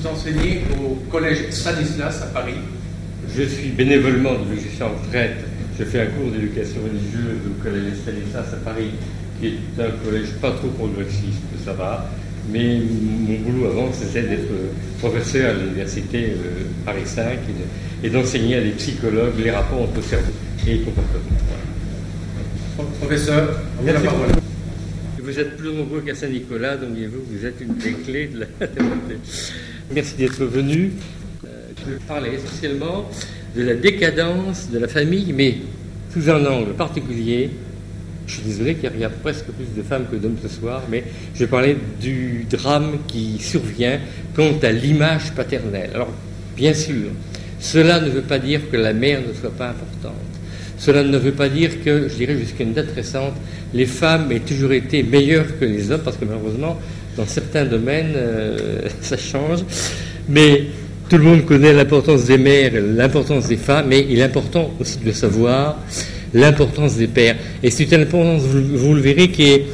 Vous enseignez au collège Stanislas à Paris. Je suis bénévolement de je suis en retraite. Je fais un cours d'éducation religieuse au collège Stanislas à Paris, qui est un collège pas trop progressiste, ça va. Mais mon boulot avant, c'était d'être professeur à l'université Paris 5 et d'enseigner à des psychologues les rapports entre cerveau et comportement. Voilà. Professeur, vous avez la parole. Vous êtes plus nombreux qu'à Saint-Nicolas, donc vous êtes une des clés de la démocratie. Merci d'être venu. Je vais parler essentiellement de la décadence de la famille, mais sous un angle particulier. Je suis désolé qu'il y a presque plus de femmes que d'hommes ce soir, mais je vais parler du drame qui survient quant à l'image paternelle. Alors, bien sûr, cela ne veut pas dire que la mère ne soit pas importante. Cela ne veut pas dire que, je dirais jusqu'à une date récente, les femmes aient toujours été meilleures que les hommes, parce que malheureusement, dans certains domaines, ça change. Mais tout le monde connaît l'importance des mères, l'importance des femmes, mais il est important aussi de le savoir, l'importance des pères. Et c'est une importance, vous le verrez, qui est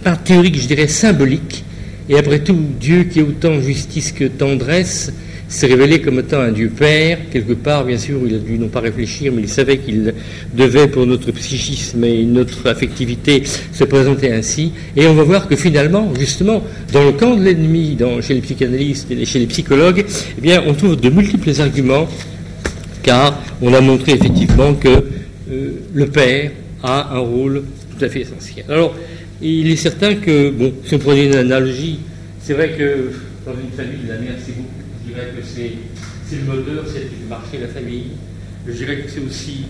pas théorique, je dirais symbolique. Et après tout, Dieu qui est autant justice que tendresse, s'est révélé comme étant un Dieu Père. Quelque part, bien sûr, il a dû non pas réfléchir, mais il savait qu'il devait, pour notre psychisme et notre affectivité, se présenter ainsi. Et on va voir que finalement, justement, dans le camp de l'ennemi, chez les psychanalystes et chez les psychologues, eh bien, on trouve de multiples arguments, car on a montré effectivement que le père a un rôle tout à fait essentiel. Alors, il est certain que, bon, si on prenait une analogie, c'est vrai que dans une famille, la mère, c'est beaucoup. Je dirais que c'est le moteur, c'est le marché, la famille. Je dirais que c'est aussi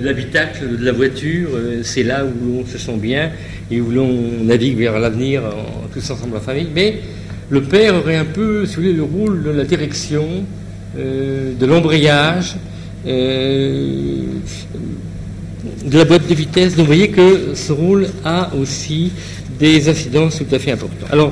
l'habitacle de la voiture, c'est là où l'on se sent bien et où l'on navigue vers l'avenir tous ensemble en famille. Mais le père aurait un peu, si vous voulez, le rôle de la direction, de l'embrayage, de la boîte de vitesse. Donc vous voyez que ce rôle a aussi des incidences tout à fait importantes. Alors,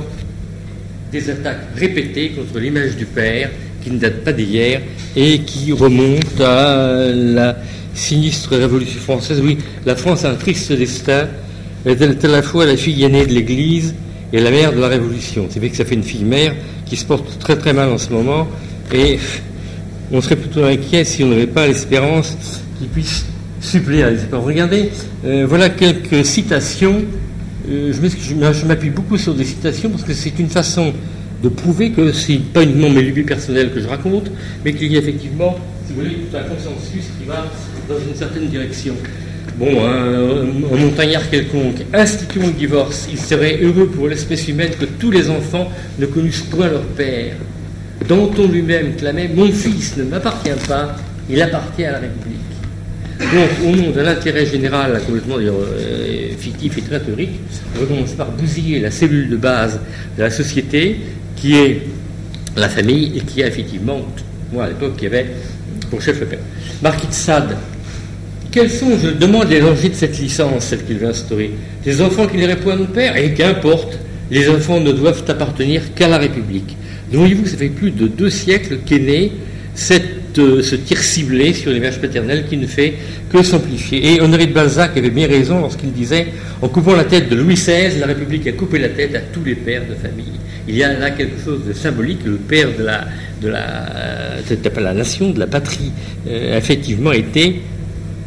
des attaques répétées contre l'image du père, qui ne datent pas d'hier, et qui remontent à la sinistre Révolution française. Oui, la France a un triste destin. Elle est à la fois la fille aînée de l'Église et la mère de la Révolution. C'est vrai que ça fait une fille mère qui se porte très très mal en ce moment, et on serait plutôt inquiet si on n'avait pas l'espérance qu'il puisse suppléer à l'espérance. Regardez, voilà quelques citations. Je m'appuie beaucoup sur des citations parce que c'est une façon de prouver que ce n'est pas uniquement mes lubies personnelles que je raconte, mais qu'il y a effectivement, si vous voulez, tout un consensus qui va dans une certaine direction. Bon, un montagnard quelconque, instituons le divorce. Il serait heureux pour l'espèce humaine que tous les enfants ne connussent point leur père. Danton lui-même clamait « Mon fils ne m'appartient pas, il appartient à la République ». Donc, au nom de l'intérêt général, complètement fictif et très théorique, on commence par bousiller la cellule de base de la société, qui est la famille, et qui a effectivement, moi à l'époque, qui avait pour chef le père. Marquis de Sade, quels sont, je demande, les dangers de cette licence, celle qu'il veut instaurer? Des enfants qui n'iraient point de père? Et qu'importe, les enfants ne doivent appartenir qu'à la République. Donc, voyez-vous, ça fait plus de 2 siècles qu'est né ce tir ciblé sur l'image paternelle qui ne fait que s'amplifier. Et Honoré de Balzac avait bien raison lorsqu'il disait « En coupant la tête de Louis XVI, la République a coupé la tête à tous les pères de famille. » Il y a là quelque chose de symbolique. Le père de la nation, de la patrie, a effectivement été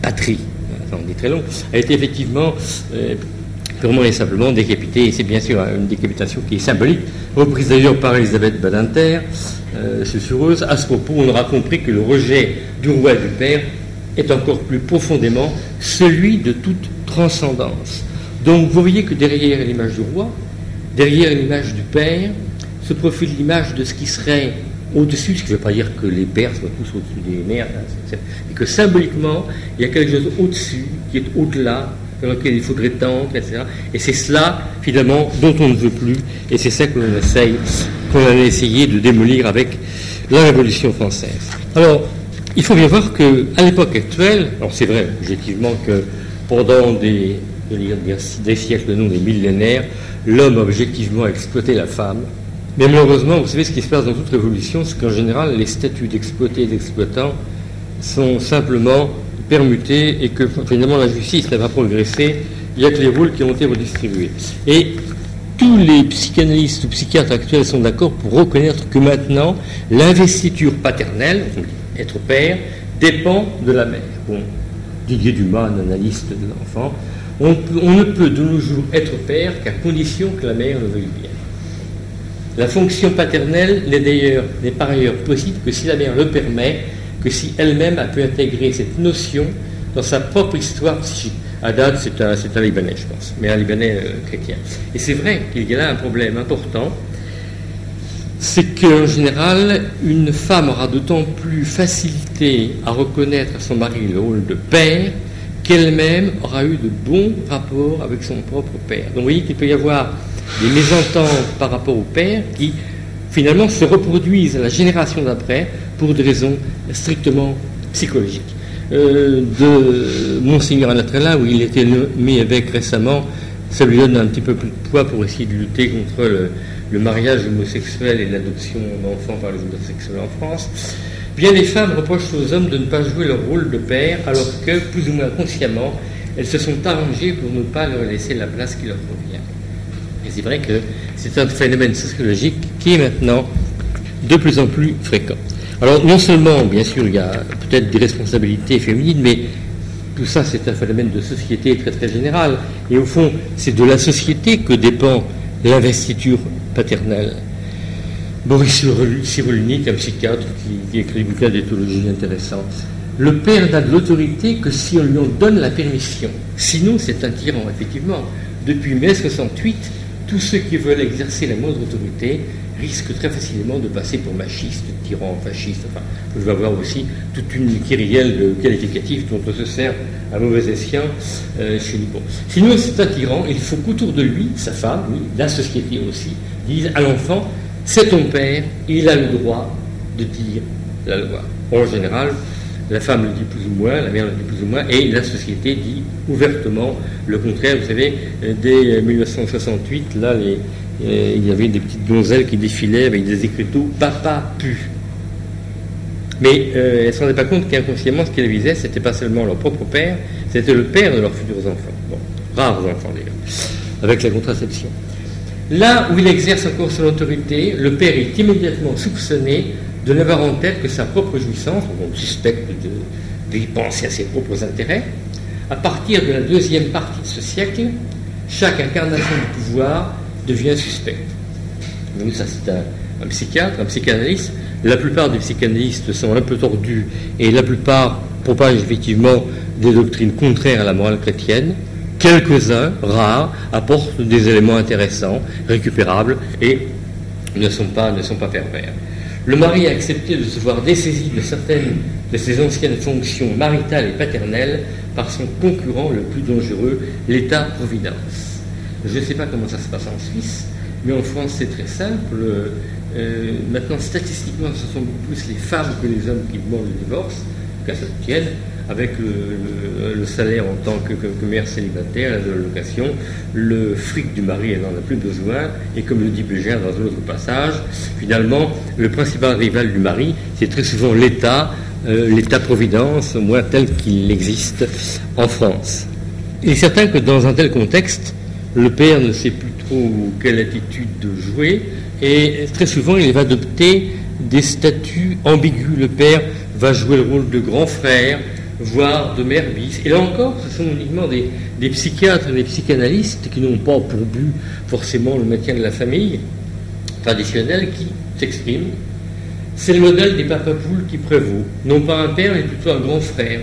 patrie. On est très long. A été effectivement purement et simplement décapité. Et c'est bien sûr une décapitation qui est symbolique, reprise d'ailleurs par Elisabeth Badinter. Susurreuse. À ce propos, on aura compris que le rejet du roi et du père est encore plus profondément celui de toute transcendance. Donc vous voyez que derrière l'image du roi, derrière l'image du père, se profile l'image de ce qui serait au-dessus, ce qui ne veut pas dire que les pères soient tous au-dessus des mères, et que symboliquement, il y a quelque chose au-dessus, qui est au-delà, dans lequel il faudrait tendre, etc. Et c'est cela, finalement, dont on ne veut plus, et c'est ça qu'on a essayé de démolir avec la Révolution française. Alors, il faut bien voir qu'à l'époque actuelle, alors c'est vrai, objectivement, que pendant des siècles, non des millénaires, l'homme a objectivement exploité la femme. Mais malheureusement, vous savez ce qui se passe dans toute révolution, c'est qu'en général, les statuts d'exploité et d'exploitant sont simplement permutés et que finalement la justice n'a pas progressé, il n'y a que les rôles qui ont été redistribués. Et tous les psychanalystes ou psychiatres actuels sont d'accord pour reconnaître que maintenant, l'investiture paternelle, être père, dépend de la mère. Bon, Didier Dumas, un analyste de l'enfant, on ne peut de nos jours être père qu'à condition que la mère le veuille bien. La fonction paternelle n'est par ailleurs possible que si la mère le permet, que si elle-même a pu intégrer cette notion dans sa propre histoire psychique. Haddad, c'est un Libanais, je pense, mais un Libanais chrétien. Et c'est vrai qu'il y a là un problème important, c'est qu'en général, une femme aura d'autant plus facilité à reconnaître à son mari le rôle de père qu'elle-même aura eu de bons rapports avec son propre père. Donc vous voyez qu'il peut y avoir des mésententes par rapport au père qui, finalement, se reproduisent à la génération d'après pour des raisons strictement psychologiques. De Monseigneur Anatrella, où il était nommé évêque récemment, ça lui donne un petit peu plus de poids pour essayer de lutter contre le mariage homosexuel et l'adoption d'enfants par les homosexuels en France. Bien, les femmes reprochent aux hommes de ne pas jouer leur rôle de père, alors que, plus ou moins consciemment, elles se sont arrangées pour ne pas leur laisser la place qui leur convient. Et c'est vrai que c'est un phénomène sociologique qui est maintenant de plus en plus fréquent. Alors, non seulement, bien sûr, il y a peut-être des responsabilités féminines, mais tout ça, c'est un phénomène de société très très général. Et au fond, c'est de la société que dépend l'investiture paternelle. Boris Cyrulnik, un psychiatre qui écrit des bouquins d'éthologie intéressants. Le père n'a de l'autorité que si on lui en donne la permission. Sinon, c'est un tyran, effectivement. Depuis mai 68, tous ceux qui veulent exercer la moindre autorité risquent très facilement de passer pour machistes, tyrans, fascistes. Enfin, je vais avoir aussi toute une kyrielle de qualificatifs dont on se sert à mauvais escient chez nous. Bon. Sinon, c'est un tyran. Il faut qu'autour de lui, sa femme, oui, la société aussi, dise à l'enfant: c'est ton père, il a le droit de dire la loi. En général, la femme le dit plus ou moins, la mère le dit plus ou moins, et la société dit ouvertement le contraire. Vous savez, dès 1968, là, il y avait des petites gonzelles qui défilaient avec des écriteaux « Papa pue ». Mais elles ne se rendaient pas compte qu'inconsciemment, ce qu'elles visaient, ce n'était pas seulement leur propre père, c'était le père de leurs futurs enfants. Bon, rares enfants d'ailleurs, avec la contraception. Là où il exerce encore son autorité, le père est immédiatement soupçonné de n'avoir en tête que sa propre jouissance, on suspecte d'y penser à ses propres intérêts. À partir de la deuxième partie de ce siècle, chaque incarnation du pouvoir devient suspecte. Donc ça, c'est un psychiatre, un psychanalyste. La plupart des psychanalystes sont un peu tordus et la plupart propagent effectivement des doctrines contraires à la morale chrétienne. Quelques-uns, rares, apportent des éléments intéressants, récupérables et ne sont pas pervers. Le mari a accepté de se voir dessaisi de certaines de ses anciennes fonctions maritales et paternelles par son concurrent le plus dangereux, l'État-providence. Je ne sais pas comment ça se passe en Suisse, mais en France c'est très simple. Maintenant, statistiquement, ce sont beaucoup plus les femmes que les hommes qui demandent le divorce, qu'à ça tienne, avec le salaire en tant que mère célibataire, la location, le fric du mari, elle n'en a plus besoin, et comme le dit Bégin dans un autre passage, finalement, le principal rival du mari, c'est très souvent l'État, l'État-providence, au moins tel qu'il existe en France. Il est certain que dans un tel contexte, le père ne sait plus trop quelle attitude jouer, et très souvent il va adopter des statuts ambigus. Le père va jouer le rôle de grand frère, voire de mère bis. Et là encore, ce sont uniquement des psychiatres et des psychanalystes qui n'ont pas pour but forcément le maintien de la famille traditionnelle qui s'expriment. C'est le modèle des papapoules qui prévaut. Non pas un père, mais plutôt un grand frère.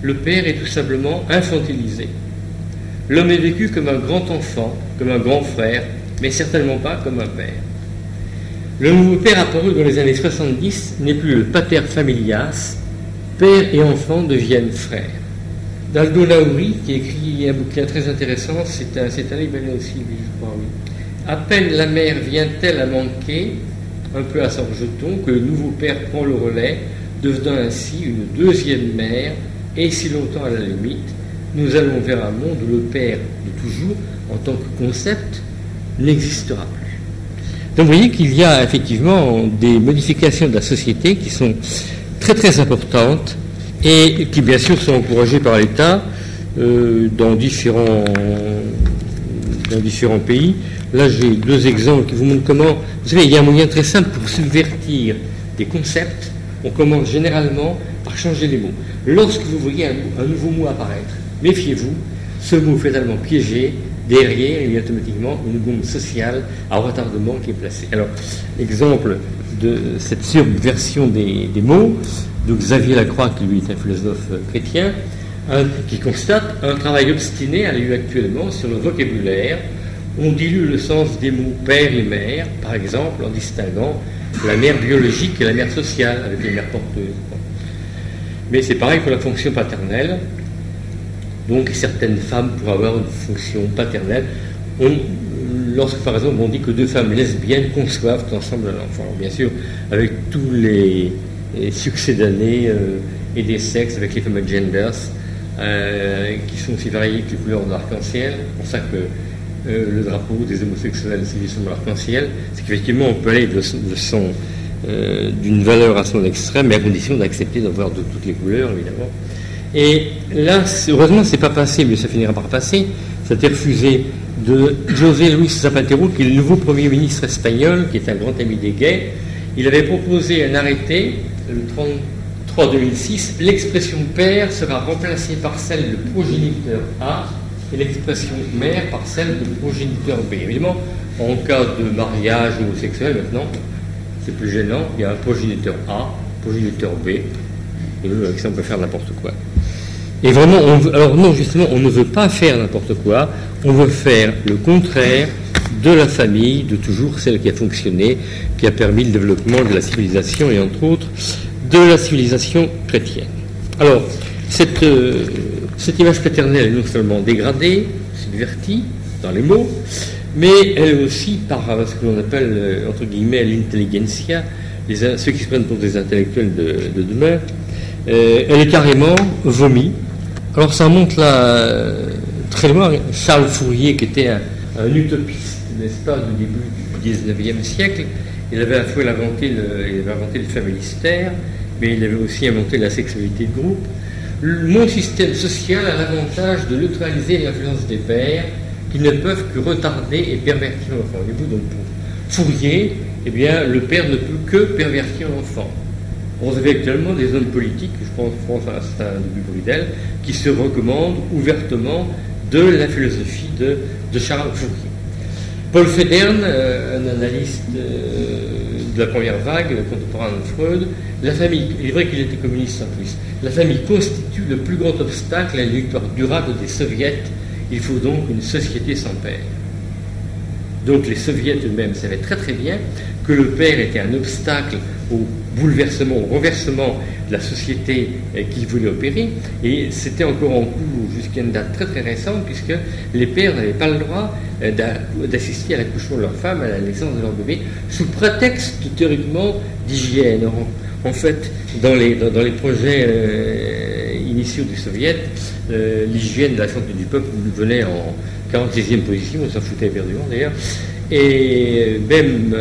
Le père est tout simplement infantilisé. L'homme est vécu comme un grand enfant, comme un grand frère, mais certainement pas comme un père. Le nouveau père apparu dans les années 70 n'est plus le pater familias. Père et enfant deviennent frères. Daldo Naouri, qui écrit un bouquin très intéressant, c'est un Libanais aussi, lui, je crois, oui. À peine la mère vient-elle à manquer, un peu à son rejeton, que le nouveau père prend le relais, devenant ainsi une deuxième mère, et si longtemps à la limite, nous allons vers un monde où le père de toujours, en tant que concept, n'existera plus. Donc vous voyez qu'il y a effectivement des modifications de la société qui sont très très importantes et qui bien sûr sont encouragées par l'État dans différents dans différents pays. Là, j'ai deux exemples qui vous montrent comment... Vous savez, il y a un moyen très simple pour subvertir des concepts. On commence généralement par changer les mots. Lorsque vous voyez un nouveau mot apparaître, méfiez-vous, ce mot est tellement piégé, derrière, il y a automatiquement une bombe sociale à retardement qui est placée. Alors, exemple de cette subversion des mots, de Xavier Lacroix, qui lui est un philosophe chrétien, qui constate un travail obstiné à l'heure actuellement sur le vocabulaire. On dilue le sens des mots père et mère, par exemple, en distinguant la mère biologique et la mère sociale, avec les mères porteuses. Mais c'est pareil pour la fonction paternelle. Donc certaines femmes pourraient avoir une fonction paternelle. Lorsque par exemple on dit que deux femmes lesbiennes conçoivent ensemble un enfant, alors, bien sûr avec tous les succès d'années et des sexes, avec les fameux genders, qui sont aussi variés que les couleurs de l'arc-en-ciel. C'est pour ça que le drapeau des homosexuels, c'est justement l'arc-en-ciel. C'est qu'effectivement on peut aller d'une valeur à son extrême, mais à condition d'accepter d'avoir de toutes les couleurs, évidemment. Et là, heureusement, c'est pas passé, mais ça finira par passer. Ça a été refusé de José Luis Zapatero, qui est le nouveau Premier ministre espagnol, qui est un grand ami des gays. Il avait proposé un arrêté, le 33-2006, l'expression père sera remplacée par celle de progéniteur A et l'expression mère par celle de progéniteur B. Évidemment, en cas de mariage homosexuel, maintenant, c'est plus gênant, il y a un progéniteur A, progéniteur B, et avec ça on peut faire n'importe quoi. Et vraiment, alors non, justement, on ne veut pas faire n'importe quoi, on veut faire le contraire de la famille, de toujours celle qui a fonctionné, qui a permis le développement de la civilisation, et entre autres, de la civilisation chrétienne. Alors, cette image paternelle est non seulement dégradée, subvertie, dans les mots, mais elle est aussi par ce que l'on appelle, entre guillemets, l'intelligentsia, ceux qui se prennent pour des intellectuels de demain, elle est carrément vomie. Alors ça monte là très loin. Charles Fourier, qui était un utopiste, n'est-ce pas, du début du XIXe siècle, il avait à la fois inventé le familistère, mais il avait aussi inventé la sexualité de groupe. Mon système social a l'avantage de neutraliser l'influence des pères, qui ne peuvent que retarder et pervertir l'enfant. Donc pour Fourier, eh bien, le père ne peut que pervertir l'enfant. On avait actuellement des hommes politiques, je pense à Saint Bridel, qui se recommandent ouvertement de la philosophie de Charles Fourier. Paul Federn, un analyste de la première vague, contemporain de Freud, la famille, il est vrai qu'il était communiste en plus, la famille constitue le plus grand obstacle à une victoire durable des soviets. Il faut donc une société sans père. Donc les soviets eux-mêmes savaient très très bien que le père était un obstacle au bouleversement, au renversement de la société qu'ils voulaient opérer, et c'était encore en cours jusqu'à une date très très récente, puisque les pères n'avaient pas le droit d'assister à l'accouchement de leur femme, à la naissance de leur bébé, sous prétexte théoriquement d'hygiène. En fait, dans les projets initiaux du Soviet, l'hygiène de la santé du peuple venait en 46e position, on s'en foutait éperdument d'ailleurs, et même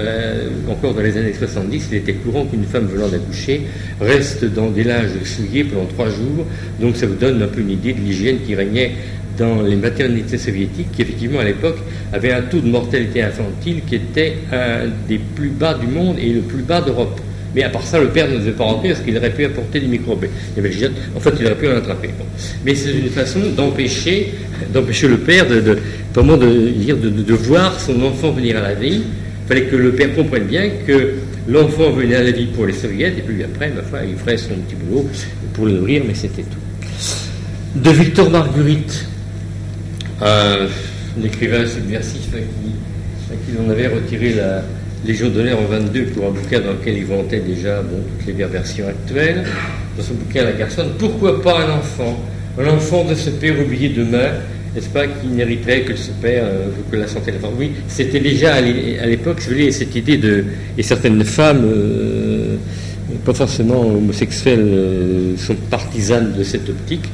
encore dans les années 70, il était courant qu'une femme venant d'accoucher reste dans des linges souillés pendant 3 jours, donc ça vous donne un peu une idée de l'hygiène qui régnait dans les maternités soviétiques, qui effectivement à l'époque avaient un taux de mortalité infantile qui était un des plus bas du monde et le plus bas d'Europe. Mais à part ça, le père ne devait pas rentrer parce qu'il aurait pu apporter des microbes. En fait, il aurait pu en attraper. Bon. Mais c'est une façon d'empêcher le père de voir son enfant venir à la vie. Il fallait que le père comprenne bien que l'enfant venait à la vie pour les soviets, et puis après, ma foi, il ferait son petit boulot pour le nourrir, mais c'était tout. De Victor Marguerite, un écrivain subversif à qui l'on avait retiré la Légion d'honneur en 22 pour un bouquin dans lequel il vantait déjà toutes les versions actuelles. Dans son bouquin La Garçonne, pourquoi pas un enfant de ce père oublié demain, n'est-ce pas, qui n'hériterait que de ce père, que la santé de la femme. Oui, c'était déjà à l'époque, si vous voulez, cette idée et certaines femmes, pas forcément homosexuelles, sont partisanes de cette optique.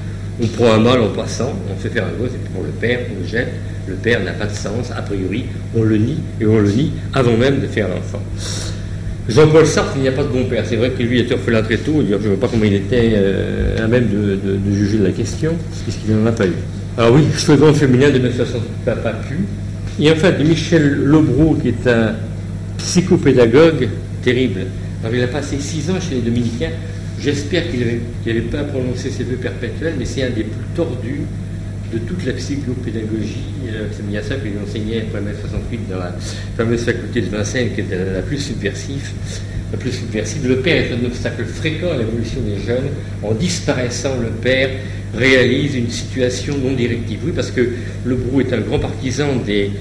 On prend un mâle en passant, on fait faire un gosse, et puis pour le père, on le jette. Le père n'a pas de sens, a priori, on le nie, et on le nie avant même de faire l'enfant. Jean-Paul Sartre, il n'y a pas de bon père. C'est vrai que lui était orphelin très tôt, je ne sais pas comment il était à même de juger de la question, puisqu'il n'en a pas eu. Alors oui, slogan féminin de 1968, papa pu. Et en fait, Michel Lobreau, qui est un psychopédagogue terrible, alors il a passé 6 ans chez les Dominicains. J'espère qu'il n'avait pas prononcé ses vœux perpétuels, mais c'est un des plus tordus de toute la psychopédagogie. C'est bien ça qu'il enseignait après mai 68 dans la fameuse faculté de Vincennes, qui était la plus subversive. Le père est un obstacle fréquent à l'évolution des jeunes. En disparaissant, le père réalise une situation non directive. Oui, parce que Lobreau est un grand partisan des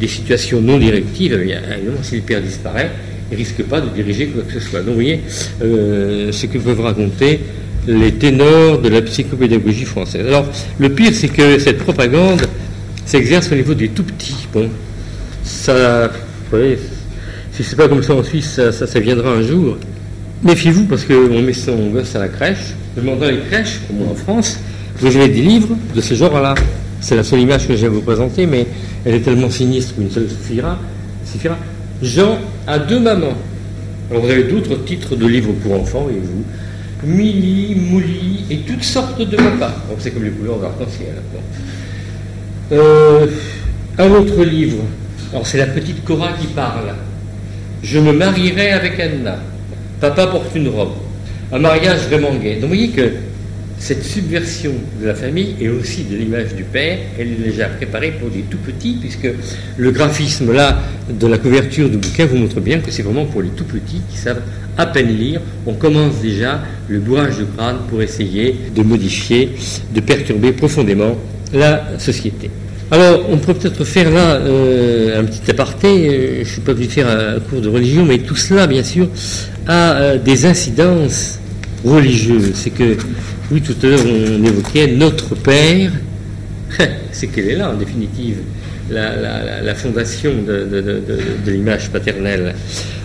situations non directives. Évidemment, si le père disparaît, il ne risque pas de diriger quoi que ce soit. Donc, vous voyez ce que peuvent raconter les ténors de la psychopédagogie française. Alors, le pire, c'est que cette propagande s'exerce au niveau des tout-petits. Bon, ça, vous voyez, si c'est pas comme ça en Suisse, ça viendra un jour. Méfiez-vous, parce qu'on met son gosse à la crèche. Demandant les crèches, au moins en France, vous avez des livres de ce genre-là. C'est la seule image que je vais vous présenter, mais elle est tellement sinistre qu'une seule suffira. Jean a 2 mamans. Alors vous avez d'autres titres de livres pour enfants, voyez-vous. Milly, Mouli et toutes sortes de papas. Donc c'est comme les couleurs d'arc-en-ciel. Un autre livre. Alors c'est la petite Cora qui parle. Je me marierai avec Anna. Papa porte une robe. Un mariage vraiment gai. Donc vous voyez que cette subversion de la famille et aussi de l'image du père, elle est déjà préparée pour des tout petits, puisque le graphisme là de la couverture du bouquin vous montre bien que c'est vraiment pour les tout petits qui savent à peine lire. On commence déjà le bourrage de crâne pour essayer de modifier, de perturber profondément la société. Alors, on peut peut-être faire là un petit aparté. Je ne suis pas venu faire un cours de religion, mais tout cela, bien sûr, a des incidences religieuses. C'est que, oui, tout à l'heure, on évoquait notre Père. C'est qu'elle est là, en définitive, la fondation de l'image paternelle.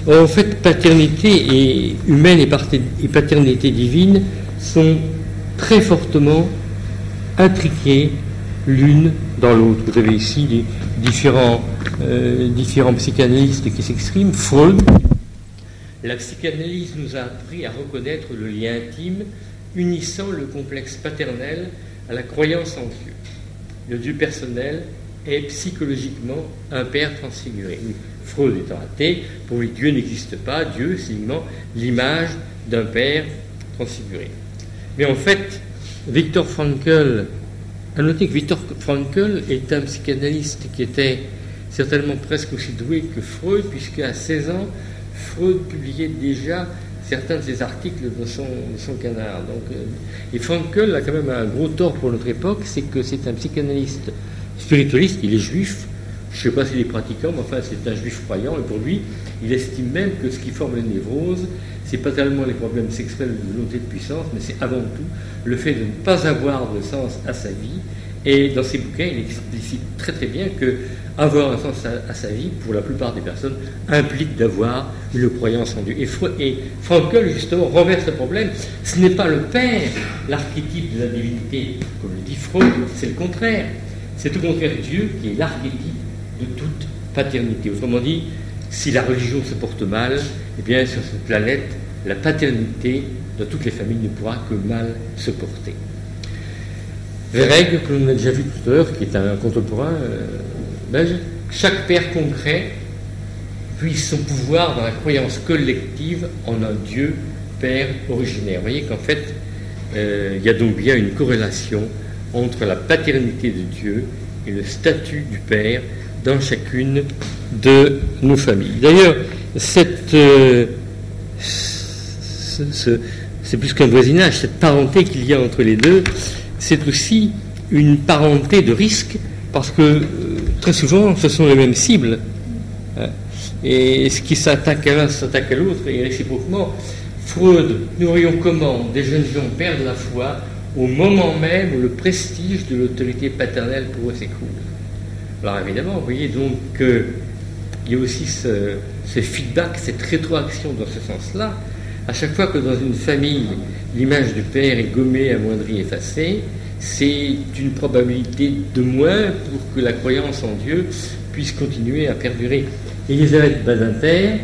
En fait, paternité humaine et paternité divine sont très fortement intriquées l'une dans l'autre. Vous avez ici les différents psychanalystes qui s'expriment. Freud, la psychanalyse nous a appris à reconnaître le lien intime unissant le complexe paternel à la croyance en Dieu. Le Dieu personnel est psychologiquement un père transfiguré. Oui, Freud étant athée, pour lui Dieu n'existe pas, Dieu c'est uniquement l'image d'un père transfiguré. Mais en fait, Viktor Frankl, à noter que Viktor Frankl est un psychanalyste qui était certainement presque aussi doué que Freud, puisqu'à 16 ans, Freud publiait déjà certains de ses articles de son canard. Et Frankl a quand même un gros tort pour notre époque, c'est que c'est un psychanalyste spiritualiste, il est juif, je ne sais pas s'il est pratiquant, mais enfin c'est un juif croyant, et pour lui, il estime même que ce qui forme les névroses, c'est pas tellement les problèmes sexuels de volonté de puissance, mais c'est avant tout le fait de ne pas avoir de sens à sa vie. Et dans ses bouquins, il explicite très très bien que avoir un sens à sa vie, pour la plupart des personnes, implique d'avoir une croyance en Dieu. Et Frankl, justement, renverse le problème. Ce n'est pas le Père, l'archétype de la divinité, comme le dit Freud, c'est le contraire. C'est au contraire Dieu qui est l'archétype de toute paternité. Autrement dit, si la religion se porte mal, eh bien, sur cette planète, la paternité dans toutes les familles ne pourra que mal se porter. Verreg, que l'on a déjà vu tout à l'heure, qui est un contemporain belge, chaque père concret puise son pouvoir dans la croyance collective en un Dieu Père originaire. Vous voyez qu'en fait, il y a donc bien une corrélation entre la paternité de Dieu et le statut du Père dans chacune de nos familles. D'ailleurs, c'est plus qu'un voisinage, cette parenté qu'il y a entre les deux, c'est aussi une parenté de risque, parce que très souvent, ce sont les mêmes cibles. Et ce qui s'attaque à l'un s'attaque à l'autre, et réciproquement. Freud, nous voyons comment des jeunes gens perdent la foi au moment même où le prestige de l'autorité paternelle pour eux s'écroule. Alors évidemment, vous voyez donc qu'il y a aussi ce feedback, cette rétroaction dans ce sens-là. À chaque fois que dans une famille, l'image du père est gommée, amoindrie, effacée, c'est une probabilité de moins pour que la croyance en Dieu puisse continuer à perdurer. Elisabeth Badinter,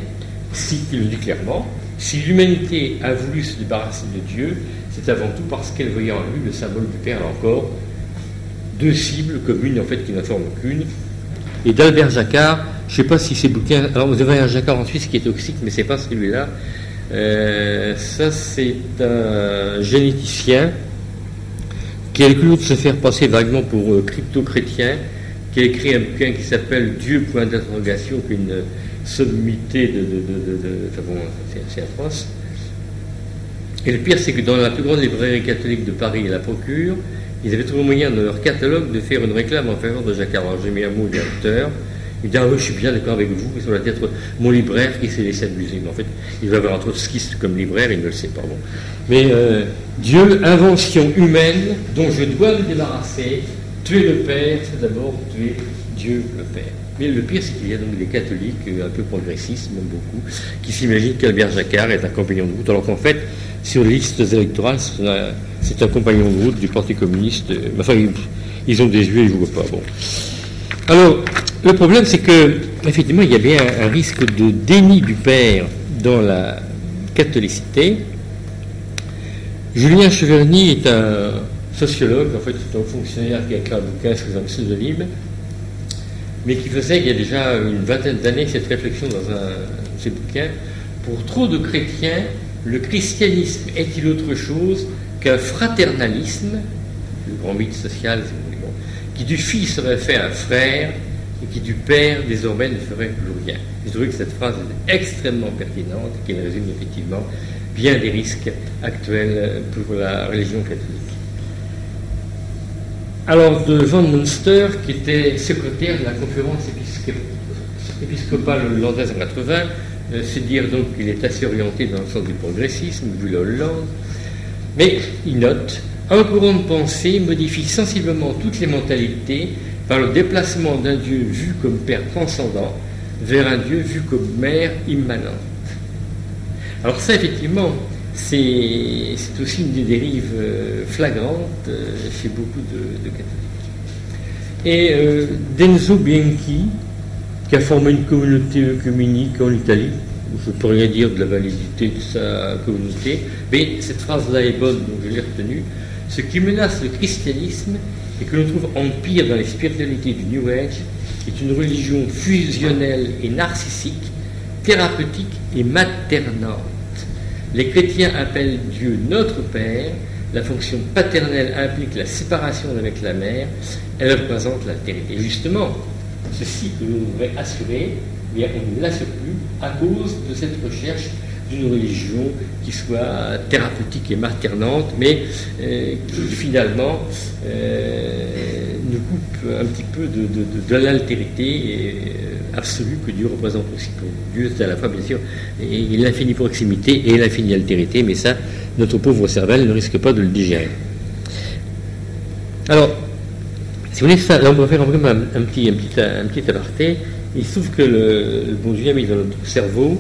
il le dit clairement, si l'humanité a voulu se débarrasser de Dieu, c'est avant tout parce qu'elle voyait en lui le symbole du Père, là encore, deux cibles communes en fait qui n'en forment qu'une, et d'Albert Jacquard. Je ne sais pas si ces bouquins... Alors, vous avez un Jacquard en Suisse qui est toxique, mais ce n'est pas celui-là. Ça, c'est un généticien qui a le culot de se faire passer vaguement pour crypto-chrétien, qui a écrit un bouquin qui s'appelle Dieu, point d'interrogation, qui est une sommité enfin bon, c'est atroce. Et le pire, c'est que dans la plus grande librairie catholique de Paris, la Procure, ils avaient trouvé moyen dans leur catalogue de faire une réclame en faveur de Jacquard. Alors j'ai mis un mot du directeur. Il dit, ah oui, je suis bien d'accord avec vous, que ça doit être mon libraire qui s'est laissé abuser. Mais en fait, il va avoir un trotskiste comme libraire, il ne le sait pas. Bon. Mais Dieu, invention humaine dont je dois me débarrasser. Tuer le Père, c'est d'abord tuer Dieu le Père. Mais le pire, c'est qu'il y a donc des catholiques un peu progressistes, même beaucoup, qui s'imaginent qu'Albert Jacquard est un compagnon de route, alors qu'en fait, sur les listes électorales, c'est un compagnon de route du Parti communiste. Enfin, ils ont des yeux, ils ne voient pas. Bon. Alors, le problème, c'est que, effectivement, il y a bien un risque de déni du Père dans la catholicité. Julien Cheverny est un sociologue, en fait, c'est un fonctionnaire qui a écrit un bouquin sous un pseudonyme, mais qui faisait il y a déjà une vingtaine d'années cette réflexion dans un de ses bouquins. Pour trop de chrétiens, le christianisme est-il autre chose qu'un fraternalisme, le grand mythe social, si vous voulez, qui du fils serait fait un frère et qui du père désormais ne ferait plus rien. Je trouve que cette phrase est extrêmement pertinente et qu'elle résume effectivement bien des risques actuels pour la religion catholique. Alors, de Van Munster, qui était secrétaire de la conférence épiscopale hollandaise en 80, c'est dire donc qu'il est assez orienté dans le sens du progressisme, vu la Hollande, mais il note « Un courant de pensée modifie sensiblement toutes les mentalités par le déplacement d'un Dieu vu comme Père transcendant vers un Dieu vu comme Mère immanente. » Alors ça, effectivement, c'est aussi une des dérives flagrantes chez beaucoup de catholiques. Et Denzo Bianchi, qui a formé une communauté œcuménique en Italie, je ne peux rien dire de la validité de sa communauté, mais cette phrase-là est bonne, donc je l'ai retenue. Ce qui menace le christianisme et que l'on trouve empire dans les spiritualités du New Age est une religion fusionnelle et narcissique, thérapeutique et maternante. Les chrétiens appellent Dieu notre Père, la fonction paternelle implique la séparation avec la mère, elle représente l'altérité. Et justement, ceci que l'on devrait assurer, eh bien, on ne l'assure plus à cause de cette recherche d'une religion qui soit thérapeutique et maternante, mais qui finalement nous coupe un petit peu de l'altérité absolue que Dieu représente aussi. Pour Dieu, c'est à la fois, bien sûr, l'infinie proximité et l'infinie altérité, mais ça, notre pauvre cervelle ne risque pas de le digérer. Alors, si vous voulez, ça, là, on va faire un petit aparté. Il se trouve que le bon Dieu a mis dans notre cerveau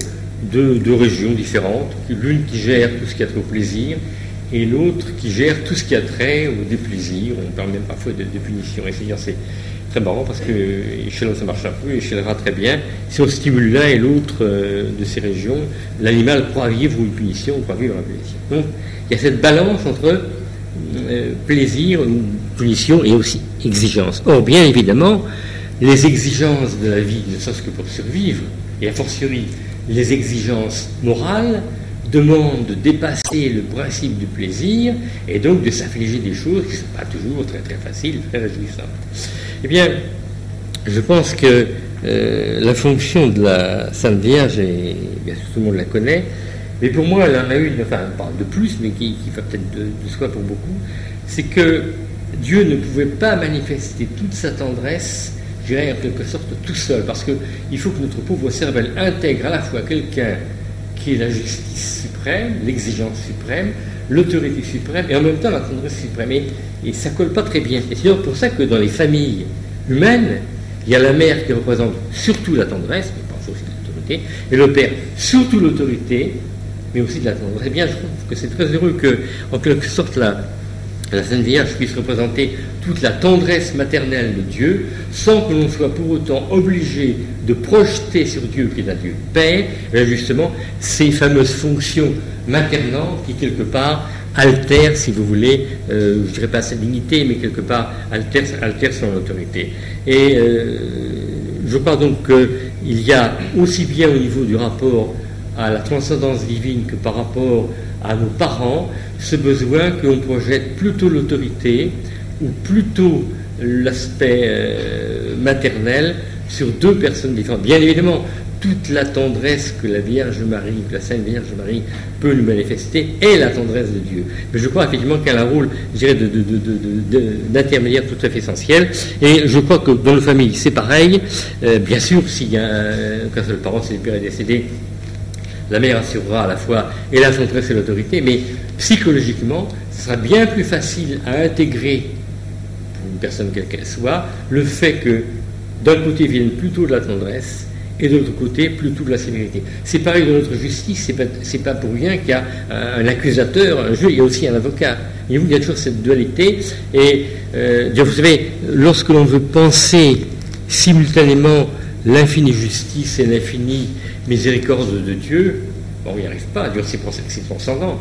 deux régions différentes, l'une qui gère tout ce qui a trait au plaisir et l'autre qui gère tout ce qui a trait au déplaisir. On parle même parfois de punition. Et c'est très marrant parce que chez l'homme ça marche un peu et chez le rat très bien. Si on stimule l'un et l'autre de ces régions, l'animal croit vivre une punition, on croit vivre un plaisir. Donc il y a cette balance entre plaisir, punition et aussi exigence. Or, bien évidemment, les exigences de la vie, ne serait-ce que pour survivre, et a fortiori les exigences morales, demandent de dépasser le principe du plaisir et donc de s'affliger des choses qui ne sont pas toujours très très faciles, très réjouissantes. Eh bien, je pense que la fonction de la Sainte Vierge, et bien sûr tout le monde la connaît, mais pour moi elle en a une, enfin pas de plus, mais qui va peut-être de soi pour beaucoup, c'est que Dieu ne pouvait pas manifester toute sa tendresse, je dirais en quelque sorte tout seul, parce qu'il faut que notre pauvre cervelle intègre à la fois quelqu'un qui est la justice suprême, l'exigence suprême, l'autorité suprême, et en même temps la tendresse suprême. Et ça ne colle pas très bien. Et c'est donc pour ça que dans les familles humaines, il y a la mère qui représente surtout la tendresse, mais parfois aussi l'autorité, et le père surtout l'autorité, mais aussi de la tendresse. Eh bien, je trouve que c'est très heureux que, en quelque sorte, la Sainte Vierge puisse représenter toute la tendresse maternelle de Dieu, sans que l'on soit pour autant obligé de projeter sur Dieu, qui est un Dieu Père, justement, ces fameuses fonctions maternantes qui, quelque part, altèrent, si vous voulez, je ne dirais pas sa dignité, mais quelque part altèrent son autorité. Et Je crois donc qu'il y a aussi bien au niveau du rapport à la transcendance divine que par rapport à nos parents, ce besoin qu'on projette plutôt l'autorité ou plutôt l'aspect maternel sur deux personnes différentes. Bien évidemment, toute la tendresse que la Vierge Marie, que la Sainte Vierge Marie peut nous manifester est la tendresse de Dieu. Mais je crois effectivement qu'elle a un rôle, je dirais, d'intermédiaire tout à fait essentiel. Et je crois que dans la famille, c'est pareil. Bien sûr, s'il y a qu'un seul parent, si le père est décédé, la mère assurera à la fois et la tendresse et l'autorité, mais psychologiquement, ce sera bien plus facile à intégrer, pour une personne quelle qu'elle soit, le fait que d'un côté vienne plutôt de la tendresse, et de l'autre côté, plutôt de la sévérité. C'est pareil dans notre justice, c'est pas pour rien qu'il y a un accusateur, un juge, il y a aussi un avocat. Et il y a toujours cette dualité. Et vous savez, lorsque l'on veut penser simultanément l'infinie justice et l'infinie miséricorde de Dieu, on n'y arrive pas. Dieu, c'est transcendant.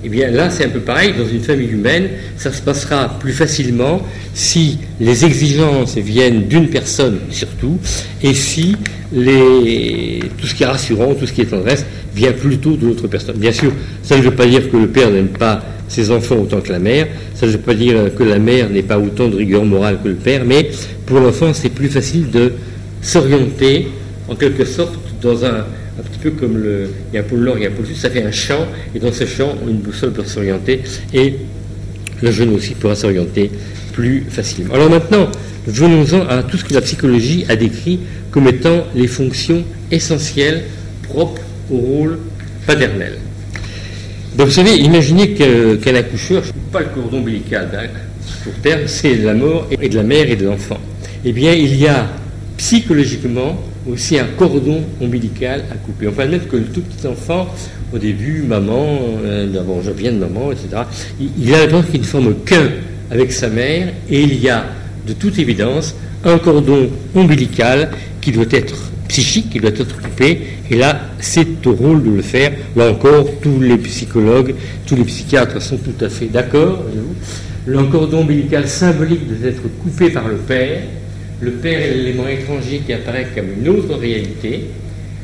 Eh bien là, c'est un peu pareil. Dans une famille humaine, ça se passera plus facilement si les exigences viennent d'une personne surtout, et si tout ce qui est rassurant, tout ce qui est tendresse, vient plutôt de l'autre personne. Bien sûr, ça ne veut pas dire que le père n'aime pas ses enfants autant que la mère, ça ne veut pas dire que la mère n'ait pas autant de rigueur morale que le père, mais pour l'enfant, c'est plus facile de s'orienter, en quelque sorte, dans un petit peu comme il y a un pôle nord, il y a un pôle sud, ça fait un champ, et dans ce champ, une boussole peut s'orienter, et le jeune aussi pourra s'orienter plus facilement. Alors maintenant, venons-en à tout ce que la psychologie a décrit comme étant les fonctions essentielles propres au rôle paternel. Donc vous savez, imaginez qu'un accoucheur, pas le cordon ombilical, pour terme, c'est de la mort et de la mère et de l'enfant. Eh bien, il y a psychologiquement aussi un cordon ombilical à couper. On peut admettre que le tout petit enfant, au début, maman, d'abord je viens de maman, etc., il a l'impression qu'il ne forme qu'un avec sa mère, et il y a, de toute évidence, un cordon ombilical qui doit être psychique, qui doit être coupé, et là, c'est au rôle de le faire. Là encore, tous les psychologues, tous les psychiatres sont tout à fait d'accord. Le cordon ombilical symbolique doit être coupé par le père. Le père est l'élément étranger qui apparaît comme une autre réalité,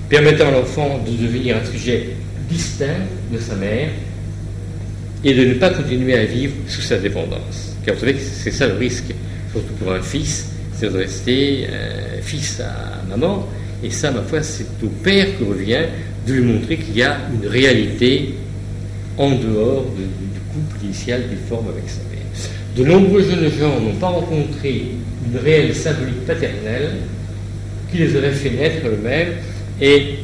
permettant à l'enfant de devenir un sujet distinct de sa mère et de ne pas continuer à vivre sous sa dépendance. Car vous savez que c'est ça le risque, surtout pour un fils, c'est de rester fils à maman, et ça, ma foi, c'est au père que revient de lui montrer qu'il y a une réalité en dehors du couple initial qu'il forme avec sa mère. De nombreux jeunes gens n'ont pas rencontré une réelle symbolique paternelle qui les aurait fait naître eux-mêmes, et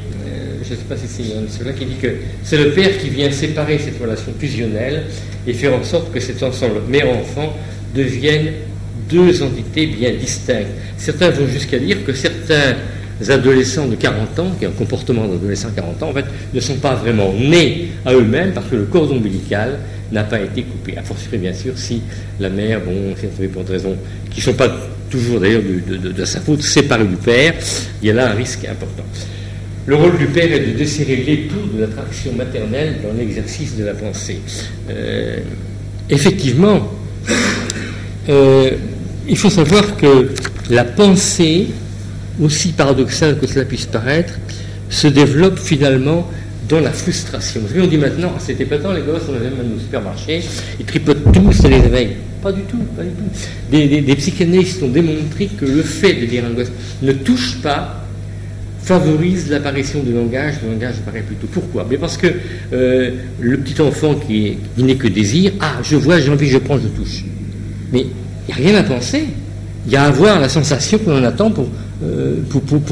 je ne sais pas si c'est cela qui dit que c'est le père qui vient séparer cette relation fusionnelle et faire en sorte que cet ensemble mère-enfant devienne deux entités bien distinctes. Certains vont jusqu'à dire que certains adolescents de 40 ans, qui ont un comportement d'adolescents de 40 ans, en fait, ne sont pas vraiment nés à eux-mêmes parce que le cordon ombilical n'a pas été coupé. A fortiori, bien sûr, si la mère, c'est pour des raisons qui ne sont pas toujours d'ailleurs de sa faute, séparée du père, il y a là un risque important. Le rôle du père est de desserrer l'étau de l'attraction maternelle dans l'exercice de la pensée. Effectivement, il faut savoir que la pensée, aussi paradoxale que cela puisse paraître, se développe finalement dans la frustration. Vous savez, on dit maintenant, c'était pas tant, les gosses, on les amène au supermarché, ils tripotent tout, ça les éveille. Pas du tout, pas du tout. Des psychanalystes ont démontré que le fait de dire un gosse ne touche pas, favorise l'apparition du langage. Le langage apparaît plutôt. Pourquoi? Mais parce que le petit enfant qui n'est que désir, je vois, j'ai envie, je prends, je touche. Mais il n'y a rien à penser. Il y a à avoir la sensation que l'on attend pour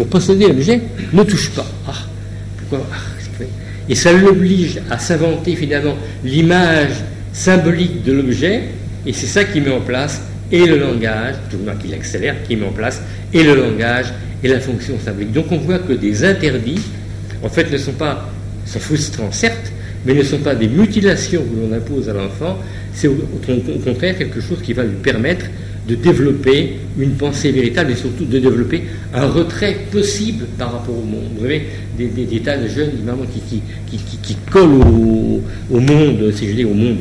posséder l'objet. Ne touche pas. Pourquoi? Et ça l'oblige à s'inventer finalement l'image symbolique de l'objet, et c'est ça qui met en place et le langage, tout le monde qui l'accélère, qui met en place et le langage et la fonction symbolique. Donc on voit que des interdits, en fait, sont frustrants, certes, mais ne sont pas des mutilations que l'on impose à l'enfant, c'est au contraire quelque chose qui va lui permettre de développer une pensée véritable et surtout de développer un retrait possible par rapport au monde. Vous avez des tas de jeunes évidemment qui collent au monde, si je dis au monde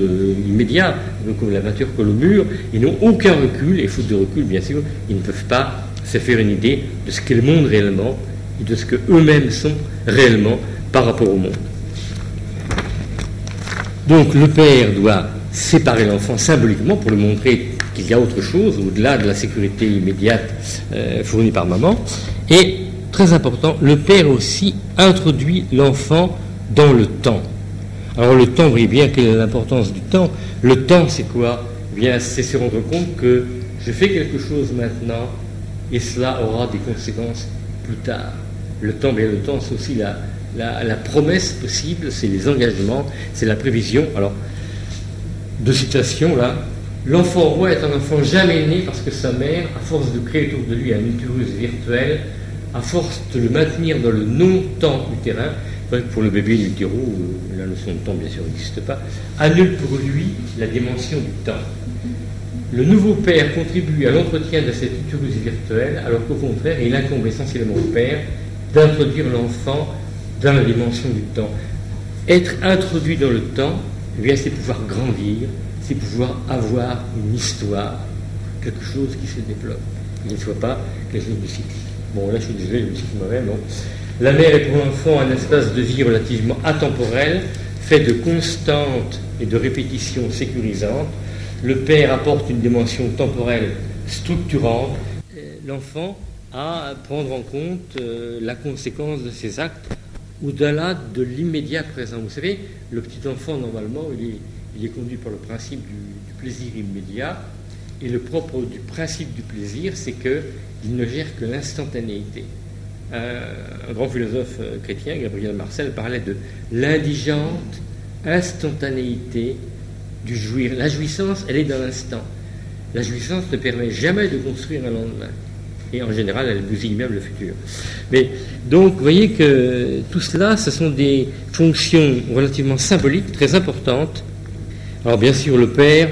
immédiat, comme la peinture colle au mur, ils n'ont aucun recul, et faute de recul bien sûr, ils ne peuvent pas se faire une idée de ce qu'est le monde réellement et de ce qu'eux-mêmes sont réellement par rapport au monde. Donc le père doit séparer l'enfant symboliquement pour lui montrer qu'il y a autre chose au-delà de la sécurité immédiate fournie par maman. Et, très important, le père aussi introduit l'enfant dans le temps. Alors le temps, vous voyez bien quelle est l'importance du temps. Le temps, c'est quoi? Eh bien, c'est se rendre compte que je fais quelque chose maintenant et cela aura des conséquences plus tard. Le temps, bien le temps, c'est aussi la promesse possible, c'est les engagements, c'est la prévision. Alors, deux citations là. L'enfant roi est un enfant jamais né parce que sa mère, à force de créer autour de lui un utérus virtuel, à force de le maintenir dans le non-temps utérin, pour le bébé l'utéro, la notion de temps bien sûr n'existe pas, annule pour lui la dimension du temps. Le nouveau père contribue à l'entretien de cet utérus virtuel, alors qu'au contraire, il incombe essentiellement au père d'introduire l'enfant dans la dimension du temps. Être introduit dans le temps, eh bien, c'est pouvoir grandir, c'est pouvoir avoir une histoire, quelque chose qui se développe. Il ne soit pas quelque chose de cyclique. Bon, là, je suis désolé, je me cite moi-même. Non. La mère est pour l'enfant un espace de vie relativement atemporel, fait de constantes et de répétitions sécurisantes. Le père apporte une dimension temporelle structurante. L'enfant a à prendre en compte la conséquence de ses actes au-delà de l'immédiat présent. Vous savez, le petit enfant, normalement, il est conduit par le principe du plaisir immédiat. Et le propre du principe du plaisir, c'est qu'il ne gère que l'instantanéité. Un grand philosophe chrétien, Gabriel Marcel, parlait de l'indigente instantanéité du jouir. La jouissance, elle est dans l'instant. La jouissance ne permet jamais de construire un lendemain. Et en général, elle bousille même le futur. Mais donc, vous voyez que tout cela, ce sont des fonctions relativement symboliques, très importantes. Alors bien sûr, le père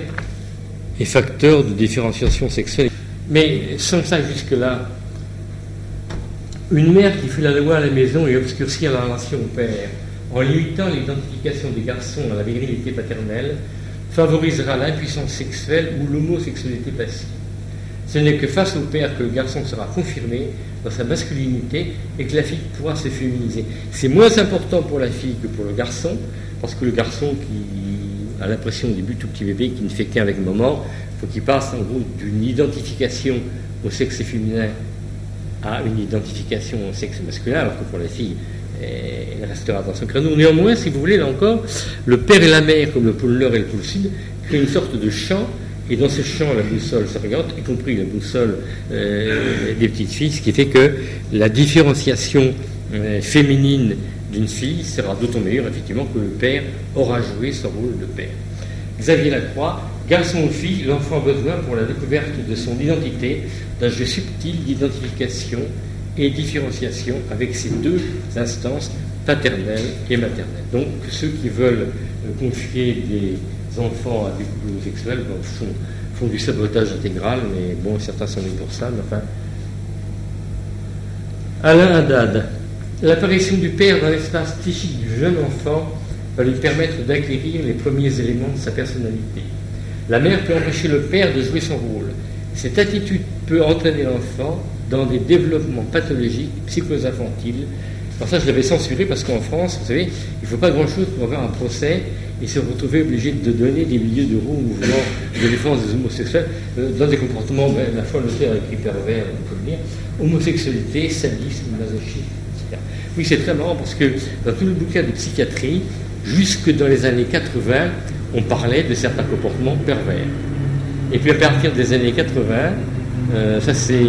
est facteur de différenciation sexuelle. Mais sans ça jusque-là, une mère qui fait la loi à la maison et obscurcit la relation au père, en limitant l'identification des garçons à la virilité paternelle, favorisera l'impuissance sexuelle ou l'homosexualité passive. Ce n'est que face au père que le garçon sera confirmé dans sa masculinité et que la fille pourra se féminiser. C'est moins important pour la fille que pour le garçon, parce que le garçon qui a l'impression au début, tout petit bébé, qui ne fait qu'un avec maman, il faut qu'il passe en gros d'une identification au sexe féminin à une identification au sexe masculin, alors que pour la fille, elle restera dans son créneau. Néanmoins, si vous voulez, là encore, le père et la mère, comme le pôle nord et le pôle sud, créent une sorte de champ, et dans ce champ, la boussole s'oriente, y compris la boussole des petites filles, ce qui fait que la différenciation féminine d'une fille sera d'autant meilleure, effectivement, que le père aura joué son rôle de père. Xavier Lacroix, garçon ou fille, l'enfant a besoin pour la découverte de son identité d'un jeu subtil d'identification et différenciation avec ces deux instances paternelle et maternelle. Donc ceux qui veulent confier des enfants à des couples homosexuels font du sabotage intégral, mais bon, certains sont mis pour ça, mais enfin. Alain Haddad. L'apparition du père dans l'espace psychique du jeune enfant va lui permettre d'acquérir les premiers éléments de sa personnalité. La mère peut empêcher le père de jouer son rôle. Cette attitude peut entraîner l'enfant dans des développements pathologiques, psychoinfantiles. Alors ça, je l'avais censuré parce qu'en France, vous savez, il ne faut pas grand-chose pour avoir un procès et se retrouver obligé de donner des milliers d'euros au mouvement de défense des homosexuels dans des comportements, la fois l'auteur écrit pervers, on peut le dire, homosexualité, sadisme, masochisme, etc. Oui, c'est très marrant parce que dans tout le bouquin de psychiatrie, jusque dans les années 80, on parlait de certains comportements pervers. Et puis à partir des années 80, ça s'est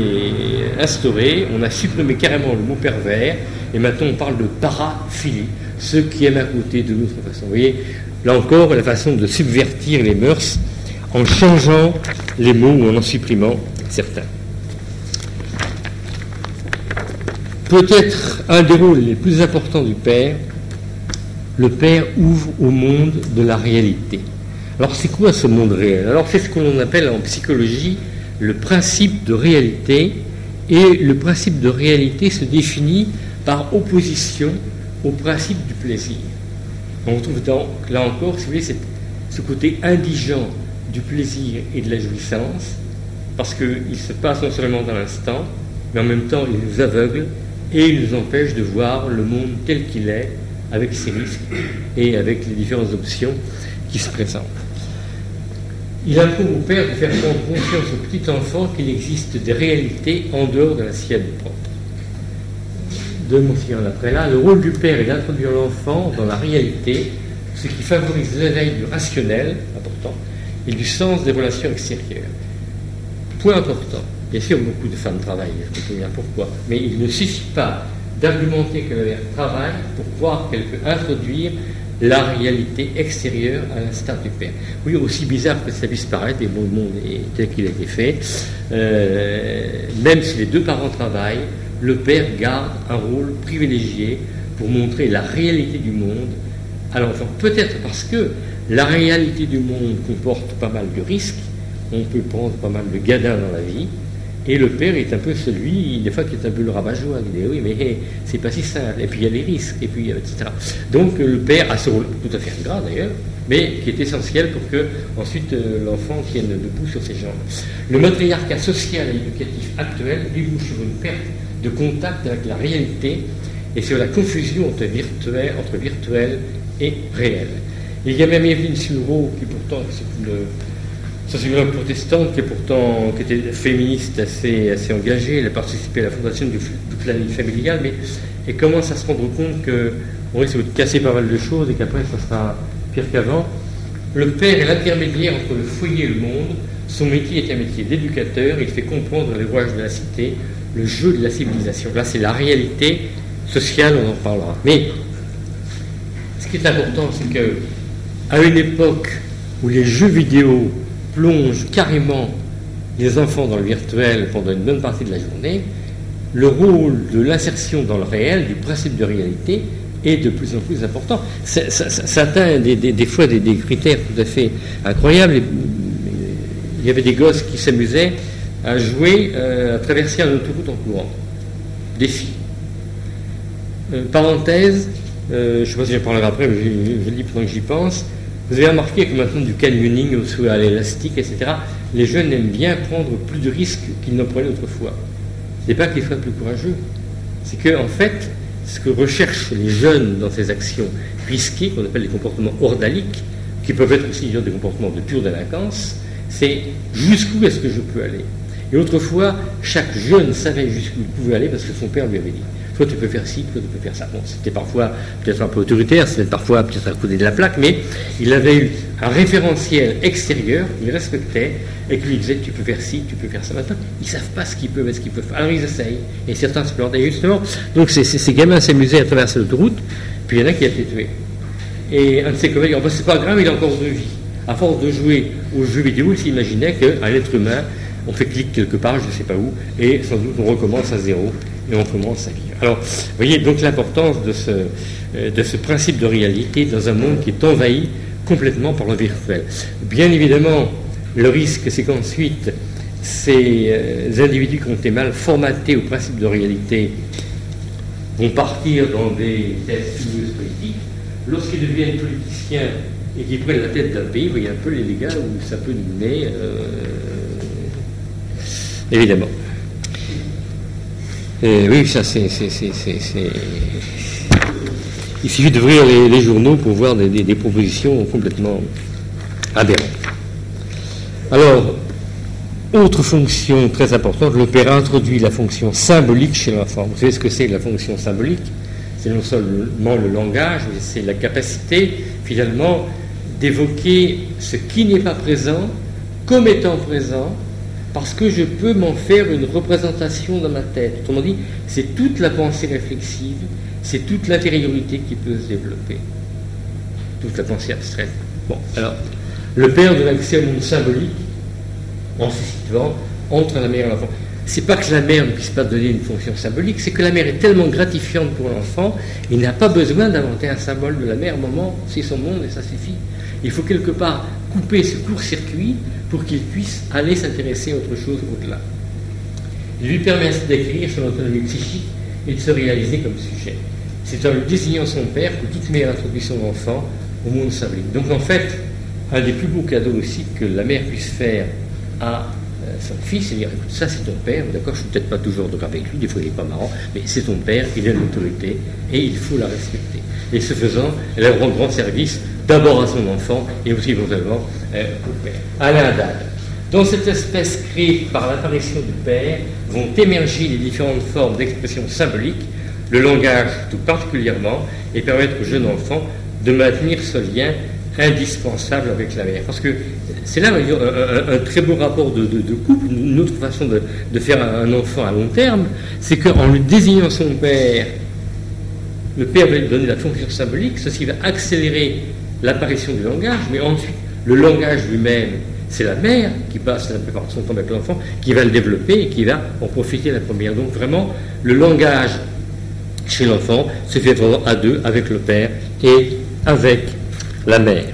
instauré, on a supprimé carrément le mot pervers, et maintenant on parle de paraphilie, ceux qui aiment à côté de l'autre façon. Vous voyez, là encore, la façon de subvertir les mœurs en changeant les mots ou en supprimant certains. Peut-être un des rôles les plus importants du père, le père ouvre au monde de la réalité. Alors c'est quoi ce monde réel? Alors c'est ce que l'on appelle en psychologie le principe de réalité, et le principe de réalité se définit par opposition au principe du plaisir. On retrouve donc, là encore, si vous voulez, ce côté indigent du plaisir et de la jouissance, parce qu'il se passe non seulement dans l'instant, mais en même temps, il nous aveugle et il nous empêche de voir le monde tel qu'il est, avec ses risques et avec les différentes options qui se présentent. Il impose au père de faire prendre conscience au petit enfant qu'il existe des réalités en dehors de la sienne propre. Deux mots suivants après là, le rôle du père est d'introduire l'enfant dans la réalité, ce qui favorise l'éveil du rationnel, important, et du sens des relations extérieures. Point important, bien sûr beaucoup de femmes travaillent, je me souviens pourquoi, mais il ne suffit pas d'argumenter que la mère travaille pour croire qu'elle peut introduire la réalité extérieure à l'instar du père. Oui, aussi bizarre que ça puisse paraître, et bon, le monde est tel qu'il a été fait, même si les deux parents travaillent, le père garde un rôle privilégié pour montrer la réalité du monde à l'enfant. Peut-être parce que la réalité du monde comporte pas mal de risques, on peut prendre pas mal de gadins dans la vie, et le père est un peu celui, des fois, qui est un peu le rabat-joie, qui dit oui, mais c'est pas si simple, et puis il y a les risques, et puis etc. Donc le père a ce rôle, tout à fait ingrat d'ailleurs, mais qui est essentiel pour que ensuite l'enfant tienne debout sur ses jambes. Le matriarcat social et éducatif actuel débouche sur une perte de contact avec la réalité et sur la confusion entre virtuel et réel. Il y a même Evelyne Sulro, qui pourtant c'est une sociologue protestante, qui était féministe assez engagée. Elle a participé à la fondation du planning familial, mais elle commence à se rendre compte qu'on risque de casser pas mal de choses et qu'après ça sera pire qu'avant. Le père est l'intermédiaire entre le foyer et le monde. Son métier est un métier d'éducateur. Il fait comprendre les rouages de la cité, le jeu de la civilisation. Là, c'est la réalité sociale, on en parlera. Mais ce qui est important, c'est qu'à une époque où les jeux vidéo plongent carrément les enfants dans le virtuel pendant une bonne partie de la journée, le rôle de l'insertion dans le réel, du principe de réalité, est de plus en plus important. Ça atteint des fois des critères tout à fait incroyables. Il y avait des gosses qui s'amusaient à jouer, à traverser un autoroute en courant. Défi. Parenthèse, je ne sais pas si j'en parlerai après, mais je le dis pendant que j'y pense. Vous avez remarqué que maintenant, du canyoning au saut à l'élastique, etc., les jeunes aiment bien prendre plus de risques qu'ils n'en prenaient autrefois. Ce n'est pas qu'ils soient plus courageux, c'est qu'en fait, ce que recherchent les jeunes dans ces actions risquées, qu'on appelle les comportements ordaliques, qui peuvent être aussi des comportements de pure délinquance, c'est jusqu'où est-ce que je peux aller. Et autrefois, chaque jeune savait jusqu'où il pouvait aller parce que son père lui avait dit. Toi tu peux faire ci, toi tu peux faire ça. Bon, c'était parfois peut-être un peu autoritaire, c'était parfois peut-être à côté de la plaque, mais il avait eu un référentiel extérieur qu'il respectait et qui lui disait tu peux faire ci, tu peux faire ça. Maintenant, ils ne savent pas ce qu'ils peuvent et ce qu'ils peuvent faire. Alors ils essayent, et certains se plantent. Et justement, donc ces gamins s'amusaient à traverser l'autoroute, puis il y en a qui a été tué. Et un de ses collègues, enfin, c'est pas grave, il a encore deux vies. À force de jouer aux jeux vidéo, il s'imaginait qu'un être humain, on fait clic quelque part, je ne sais pas où, et sans doute on recommence à zéro et on commence à vivre. Alors, vous voyez donc l'importance de ce principe de réalité dans un monde qui est envahi complètement par le virtuel. Bien évidemment, le risque, c'est qu'ensuite, ces individus qui ont été mal formatés au principe de réalité vont partir dans des thèses politiques. Lorsqu'ils deviennent politiciens et qu'ils prennent la tête d'un pays, vous voyez un peu les dégâts où ça peut nous mener, évidemment. Oui, ça c'est... Il suffit d'ouvrir les journaux pour voir des propositions complètement aberrantes. Alors, autre fonction très importante, le père introduit la fonction symbolique chez l'enfant. Vous savez ce que c'est la fonction symbolique? C'est non seulement le langage, mais c'est la capacité, finalement, d'évoquer ce qui n'est pas présent comme étant présent, parce que je peux m'en faire une représentation dans ma tête. Autrement dit, c'est toute la pensée réflexive, c'est toute l'intériorité qui peut se développer, toute la pensée abstraite. Bon, alors, le père donne accès au monde symbolique en se situant entre la mère et l'enfant. C'est pas que la mère ne puisse pas donner une fonction symbolique, c'est que la mère est tellement gratifiante pour l'enfant, il n'a pas besoin d'inventer un symbole de la mère. Moment, c'est son monde et ça suffit. Il faut quelque part couper ce court-circuit pour qu'il puisse aller s'intéresser à autre chose au-delà. Il lui permet ainsi d'écrire son autonomie psychique et de se réaliser comme sujet. C'est en lui désignant son père que toute mère introduit son enfant au monde symbolique. Donc en fait, un des plus beaux cadeaux aussi que la mère puisse faire à son fils et dire écoute, ça c'est ton père, d'accord, je suis peut-être pas toujours d'accord avec lui, des fois il n'est pas marrant, mais c'est ton père, il a l'autorité et il faut la respecter. Et ce faisant, elle rend grand service d'abord à son enfant et aussi éventuellement au père. Alain Haddad. Dans cette espèce créée par l'apparition du père vont émerger les différentes formes d'expression symbolique, le langage tout particulièrement, et permettre au jeune enfant de maintenir ce lien indispensable avec la mère. Parce que c'est là un très beau rapport de couple, une autre façon de faire un enfant à long terme, c'est qu'en lui désignant son père, le père va lui donner la fonction symbolique, ceci va accélérer l'apparition du langage, mais ensuite le langage lui-même, c'est la mère qui passe la plupart de son temps avec l'enfant, qui va le développer et qui va en profiter la première. Donc vraiment, le langage chez l'enfant se fait vraiment à deux, avec le père et avec la mère.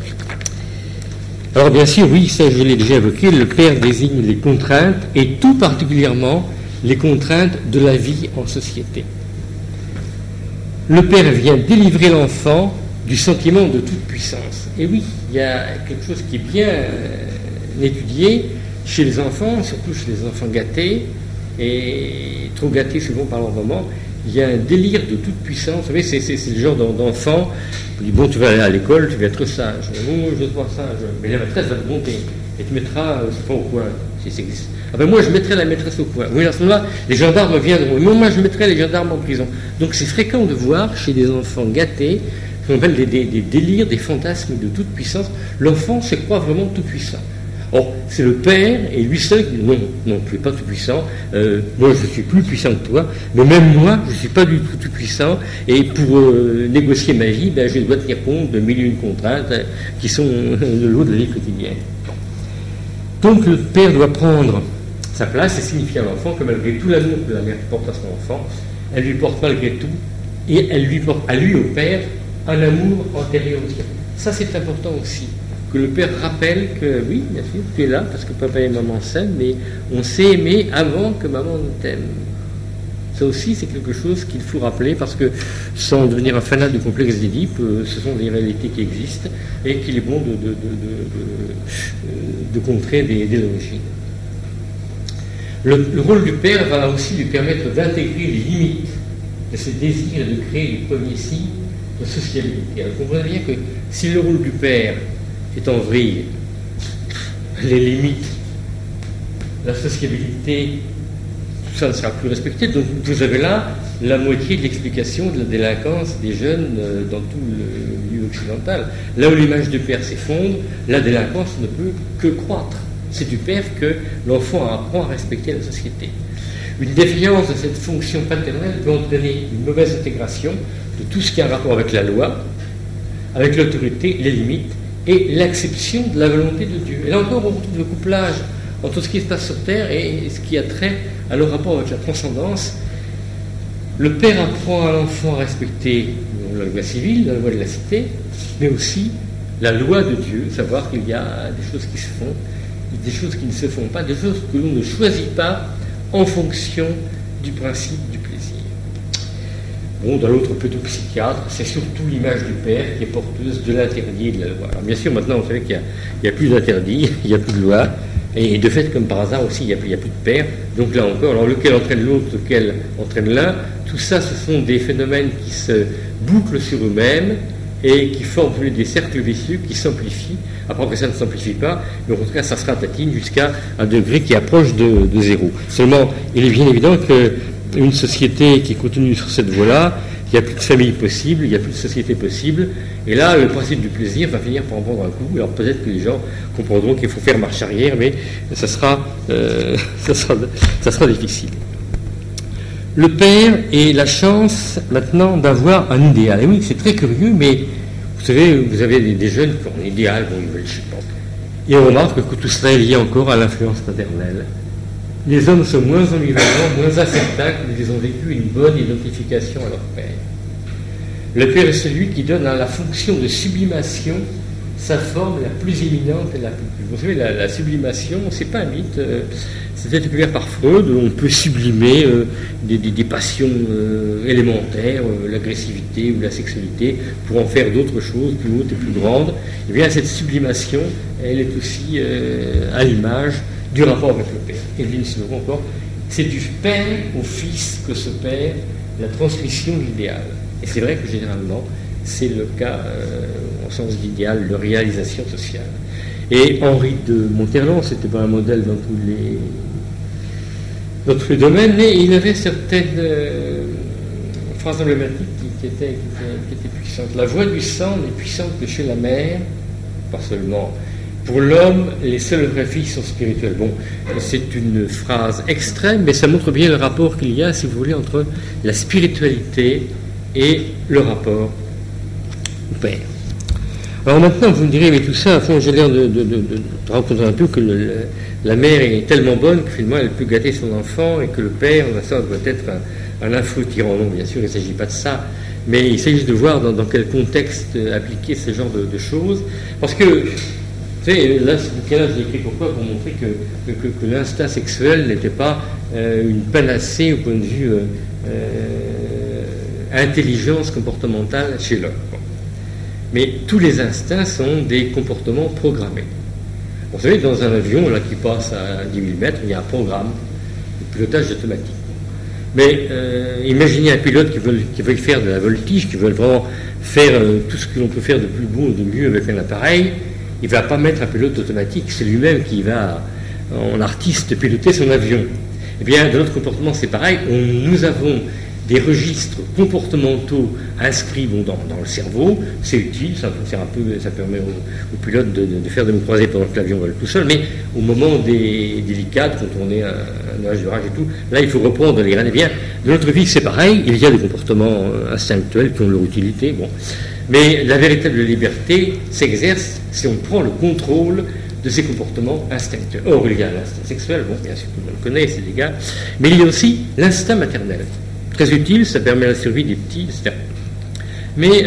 Alors bien sûr, oui, ça je l'ai déjà évoqué, le père désigne les contraintes et tout particulièrement les contraintes de la vie en société. Le père vient délivrer l'enfant du sentiment de toute puissance. Et oui, il y a quelque chose qui est bien étudié chez les enfants, surtout chez les enfants gâtés, et trop gâtés souvent par leur maman. Il y a un délire de toute puissance. Vous savez, c'est le genre d'enfant qui dit bon, tu vas aller à l'école, tu vas être sage. Oh, je dois être sage. Mais la maîtresse va te monter et te mettra, je sais pas, au coin. Si ça existe. Ah ben moi, je mettrai la maîtresse au coin. Oui, à ce moment-là, les gendarmes viendront. Mais moi, je mettrai les gendarmes en prison. Donc, c'est fréquent de voir chez des enfants gâtés ce qu'on appelle des délires, des fantasmes de toute puissance. L'enfant se croit vraiment tout puissant. Or, c'est le père et lui seul qui dit non, tu n'es pas tout puissant, moi je suis plus puissant que toi, mais même moi je ne suis pas du tout puissant, et pour négocier ma vie, ben, je dois tenir compte de mille et une contraintes qui sont le lot de la vie quotidienne. Donc le père doit prendre sa place et signifier à l'enfant que malgré tout l'amour que la mère porte à son enfant, elle lui porte malgré tout, et elle lui porte à lui, au père, un amour antérieur au sien. Ça c'est important aussi. Que le père rappelle que oui, bien sûr, tu es là parce que papa et maman s'aiment, mais on s'est aimé avant que maman ne t'aime. Ça aussi, c'est quelque chose qu'il faut rappeler parce que, sans devenir un fanat du complexe d'Édipe, ce sont des réalités qui existent et qu'il est bon de contrer dès l'origine. Le rôle du père va aussi lui permettre d'intégrer les limites de ses désirs et de créer les premiers signes de sociabilité. Alors, vous comprenez bien que si le rôle du père est en vrille, les limites, la sociabilité, tout ça ne sera plus respecté. Donc vous avez là la moitié de l'explication de la délinquance des jeunes dans tout le milieu occidental. Là où l'image du père s'effondre, la délinquance ne peut que croître. C'est du père que l'enfant apprend à respecter la société. Une défiance de cette fonction paternelle peut entraîner une mauvaise intégration de tout ce qui a un rapport avec la loi, avec l'autorité, les limites, et l'acception de la volonté de Dieu. Et là encore, on retrouve le couplage entre ce qui se passe sur terre et ce qui a trait à leur rapport avec la transcendance. Le père apprend à l'enfant à respecter la loi civile, la loi de la cité, mais aussi la loi de Dieu, savoir qu'il y a des choses qui se font, des choses qui ne se font pas, des choses que l'on ne choisit pas en fonction du principe du plaisir. Bon, dans l'autre pédopsychiatre, c'est surtout l'image du père qui est porteuse de l'interdit et de la loi. Alors bien sûr, maintenant, vous savez qu'il n'y a plus d'interdit, il n'y a plus de loi, et de fait, comme par hasard aussi, il n'y a plus de père. Donc là encore, alors lequel entraîne l'autre, lequel entraîne l'un, tout ça, ce sont des phénomènes qui se bouclent sur eux-mêmes et qui forment des cercles vicieux qui s'amplifient. Après, ça ne s'amplifie pas, mais au contraire, ça se ratatine jusqu'à un degré qui approche de zéro. Seulement, il est bien évident que une société qui continue sur cette voie-là, il n'y a plus de famille possible, il n'y a plus de société possible, et là, le principe du plaisir va finir par en prendre un coup. Alors peut-être que les gens comprendront qu'il faut faire marche arrière, mais ça sera difficile. Le père ait la chance maintenant d'avoir un idéal. Et oui, c'est très curieux, mais vous savez, vous avez des jeunes qui ont un idéal, bon, ils veulent, je sais pas. Et on remarque que tout cela est lié encore à l'influence paternelle. Les hommes sont moins ambivalents, moins incertains qu'ils ont vécu une bonne identification à leur père. Le père est celui qui donne à la fonction de sublimation sa forme la plus éminente et la plus pure. Vous savez, la sublimation, c'est pas un mythe, c'est découvert par Freud, on peut sublimer des passions élémentaires, l'agressivité ou la sexualité, pour en faire d'autres choses plus hautes et plus grandes. Et bien cette sublimation, elle est aussi à l'image du rapport avec le père. Evelyne Sivron encore, c'est du père au fils que s'opère la transmission de l'idéal. Et c'est vrai que généralement, c'est le cas, au sens d'idéal, de réalisation sociale. Et Henri de Monterland, c'était pas un modèle dans tous les domaines, mais il avait certaines phrases emblématiques qui étaient puissantes. La voix du sang n'est puissante que chez la mère, pas seulement. Pour l'homme, les seules vraies filles sont spirituelles. Bon, c'est une phrase extrême, mais ça montre bien le rapport qu'il y a, si vous voulez, entre la spiritualité et le rapport au père. Alors maintenant, vous me direz, mais tout ça, à fond, j'ai l'air de raconter un peu que la mère est tellement bonne que finalement elle peut gâter son enfant et que le père, ça doit être un affreux tyran. Non, bien sûr, il ne s'agit pas de ça, mais il s'agit de voir dans quel contexte appliquer ce genre de choses. Parce que, vous savez, là, ce bouquin-là, je l'ai écrit pourquoi ? Pour montrer que l'instinct sexuel n'était pas une panacée au point de vue intelligence comportementale chez l'homme. Mais tous les instincts sont des comportements programmés. Vous savez, dans un avion là, qui passe à 10 000 mètres, il y a un programme de pilotage automatique. Mais imaginez un pilote qui veut faire de la voltige, qui veut vraiment faire tout ce que l'on peut faire de plus beau, de mieux avec un appareil. Il ne va pas mettre un pilote automatique, c'est lui-même qui va, en artiste, piloter son avion. Eh bien, dans notre comportement, c'est pareil. Nous avons des registres comportementaux inscrits dans le cerveau, c'est utile, ça permet au pilote de faire demi-croisée pendant que l'avion vole tout seul, mais au moment des délicates, quand on est à un nuage d'orage et tout, là il faut reprendre les graines. Eh bien, dans notre vie c'est pareil, il y a des comportements instinctuels qui ont leur utilité, bon. Mais la véritable liberté s'exerce si on prend le contrôle de ces comportements instinctuels. Or, il y a l'instinct sexuel, bon, bien sûr, tout le monde le connaît, c'est des gars, mais il y a aussi l'instinct maternel. Très utile, ça permet la survie des petits, etc. Mais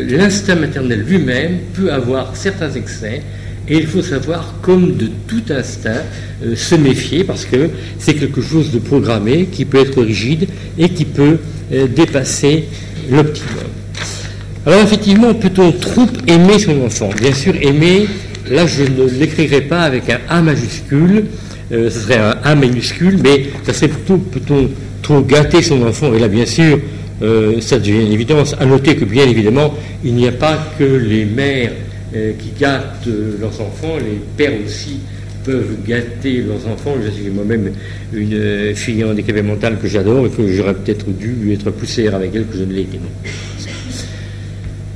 l'instinct maternel lui-même peut avoir certains excès, et il faut savoir, comme de tout instinct, se méfier, parce que c'est quelque chose de programmé, qui peut être rigide, et qui peut dépasser l'optimum. Alors effectivement, peut-on trop aimer son enfant ? Bien sûr, aimer, là je ne l'écrirai pas avec un A majuscule, ce serait un A minuscule, mais ça serait plutôt, peut-on trop gâter son enfant ? Et là, bien sûr, ça devient une évidence. À noter que, bien évidemment, il n'y a pas que les mères qui gâtent leurs enfants, les pères aussi peuvent gâter leurs enfants. Je suis moi-même une fille handicapée mentale que j'adore et que j'aurais peut-être dû être plus sévère avec elle que je ne l'ai été. Non.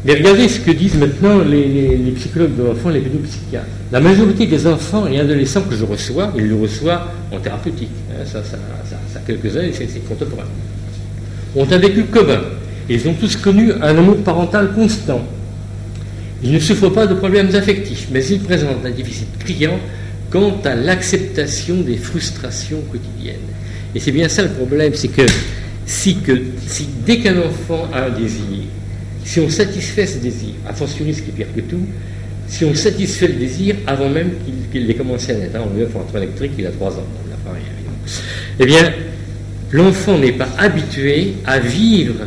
Mais regardez ce que disent maintenant les psychologues de l'enfant, les pédopsychiatres. La majorité des enfants et adolescents que je reçois, ils le reçoivent en thérapeutique. Ça a quelques années, c'est contemporain. Ont un vécu commun. Ils ont tous connu un amour parental constant. Ils ne souffrent pas de problèmes affectifs, mais ils présentent un déficit criant quant à l'acceptation des frustrations quotidiennes. Et c'est bien ça le problème, c'est que si dès qu'un enfant a un désir, si on satisfait ce désir, a fortiori ce qui est pire que tout, si on satisfait le désir avant même qu'il ait commencé à naître, on lui offre un train électrique, il a 3 ans, on n'a pas rien. Eh bien, l'enfant n'est pas habitué à vivre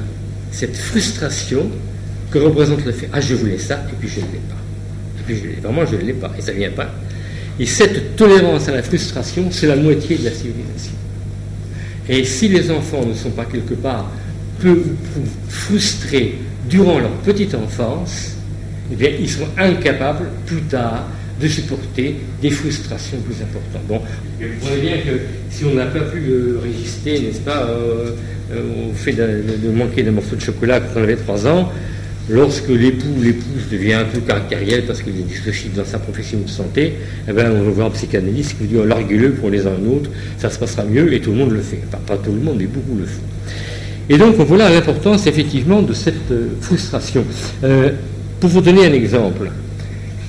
cette frustration que représente le fait « Ah, je voulais ça, et puis je ne l'ai pas. Et puis vraiment, je ne l'ai pas, et ça ne vient pas. » Et cette tolérance à la frustration, c'est la moitié de la civilisation. Et si les enfants ne sont pas quelque part peu frustrés durant leur petite enfance, eh bien, ils seront incapables, plus tard, de supporter des frustrations plus importantes. Bon, vous voyez bien que si on n'a pas pu résister, n'est-ce pas, au fait de manquer d'un morceau de chocolat quand on avait 3 ans, lorsque l'épouse devient un peu caractériel parce qu'il est dyslexique dans sa profession de santé, eh bien, on va voir un psychanalyste qui vous dit « larguez-le pour les uns et l'autre, ça se passera mieux », et tout le monde le fait. Enfin, pas tout le monde, mais beaucoup le font. Et donc, voilà l'importance, effectivement, de cette frustration. Pour vous donner un exemple,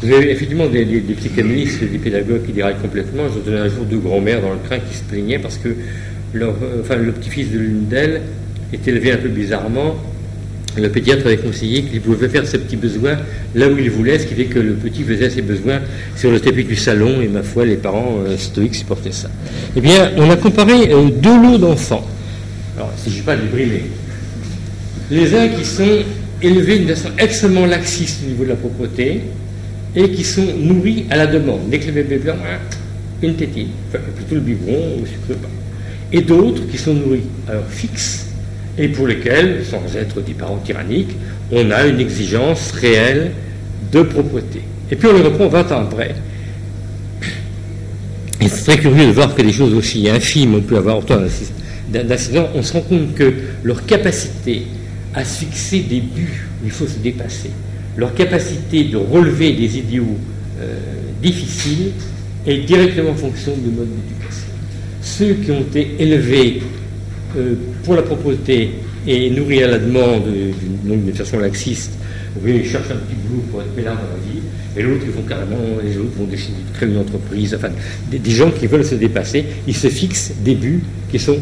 vous avez effectivement des psychanalystes, des pédagogues qui déraillent complètement. Je donnais un jour 2 grands-mères dans le train qui se plaignaient parce que le petit-fils de l'une d'elles était élevé un peu bizarrement. Le pédiatre avait conseillé qu'il pouvait faire ses petits besoins là où il voulait, ce qui fait que le petit faisait ses besoins sur le tapis du salon, et ma foi, les parents stoïques supportaient ça. Eh bien, on a comparé 2 lots d'enfants. Alors, il ne s'agit pas de les brimer. Les uns qui sont élevés d'une façon extrêmement laxiste au niveau de la propreté et qui sont nourris à la demande. Dès que le bébé blanc, une tétine, enfin plutôt le biberon ou le sucre de pain. Et d'autres qui sont nourris à heure fixe et pour lesquels, sans être des parents tyranniques, on a une exigence réelle de propreté. Et puis on les reprend 20 ans après. Et c'est très curieux de voir que des choses aussi infimes, on peut avoir autant d'incidents, on se rend compte que leur capacité à se fixer des buts où il faut se dépasser, leur capacité de relever des idéaux difficiles est directement en fonction du mode d'éducation. Ceux qui ont été élevés pour la propreté et nourris à la demande d'une façon laxiste, oui, ils cherchent un petit boulot pour être peinards dans la vie, et l'autre, ils vont carrément, les autres vont décider de créer une entreprise, enfin, des gens qui veulent se dépasser, ils se fixent des buts qui sont,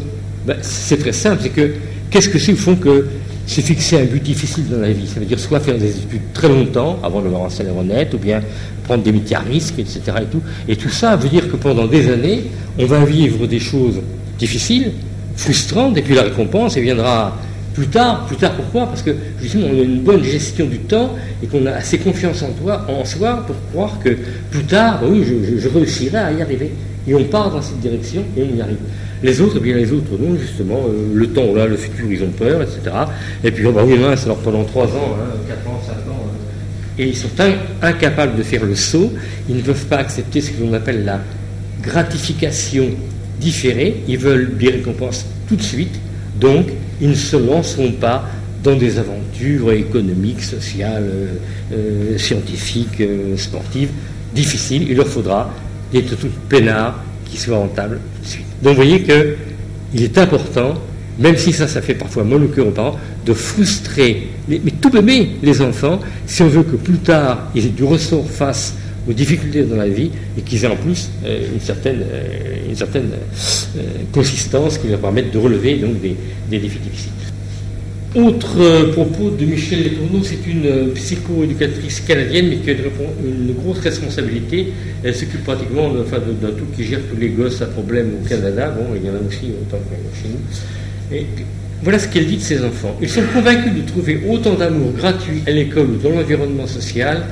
c'est très simple, c'est que, qu'est-ce que c'est au fond que se fixer un but difficile dans la vie? Ça veut dire soit faire des études très longtemps, avant d'avoir un salaire honnête, ou bien prendre des métiers à risque, etc. Et tout ça veut dire que pendant des années, on va vivre des choses difficiles, frustrantes, et puis la récompense, elle viendra plus tard. Pourquoi? Parce que justement on a une bonne gestion du temps et qu'on a assez confiance en soi pour croire que plus tard, oui, je réussirai à y arriver. Et on part dans cette direction et on y arrive. Les autres, non, justement, le temps, là, le futur, ils ont peur, etc. Et puis, oui, c'est alors pendant 3 ans, 4 ans, 5 ans, et ils sont incapables de faire le saut. Ils ne peuvent pas accepter ce que l'on appelle la gratification différée. Ils veulent des récompenses tout de suite. Donc, ils ne se lanceront pas dans des aventures économiques, sociales, scientifiques, sportives, difficiles. Il leur faudra des trucs peinards qui soient rentables tout de suite. Donc, vous voyez qu'il est important, même si ça fait parfois mal au cœur aux parents, de frustrer, mais tout bébé, les enfants, si on veut que plus tard, ils aient du ressort face aux difficultés dans la vie et qu'ils aient en plus une certaine consistance qui leur permette de relever donc des défis difficiles. Autre propos de Michèle Letourneau, c'est une psychoéducatrice canadienne mais qui a une grosse responsabilité. Elle s'occupe pratiquement d'un tout qui gère tous les gosses à problème au Canada. Bon, il y en a aussi autant que chez nous. Et voilà ce qu'elle dit de ses enfants. Ils sont convaincus de trouver autant d'amour gratuit à l'école ou dans l'environnement social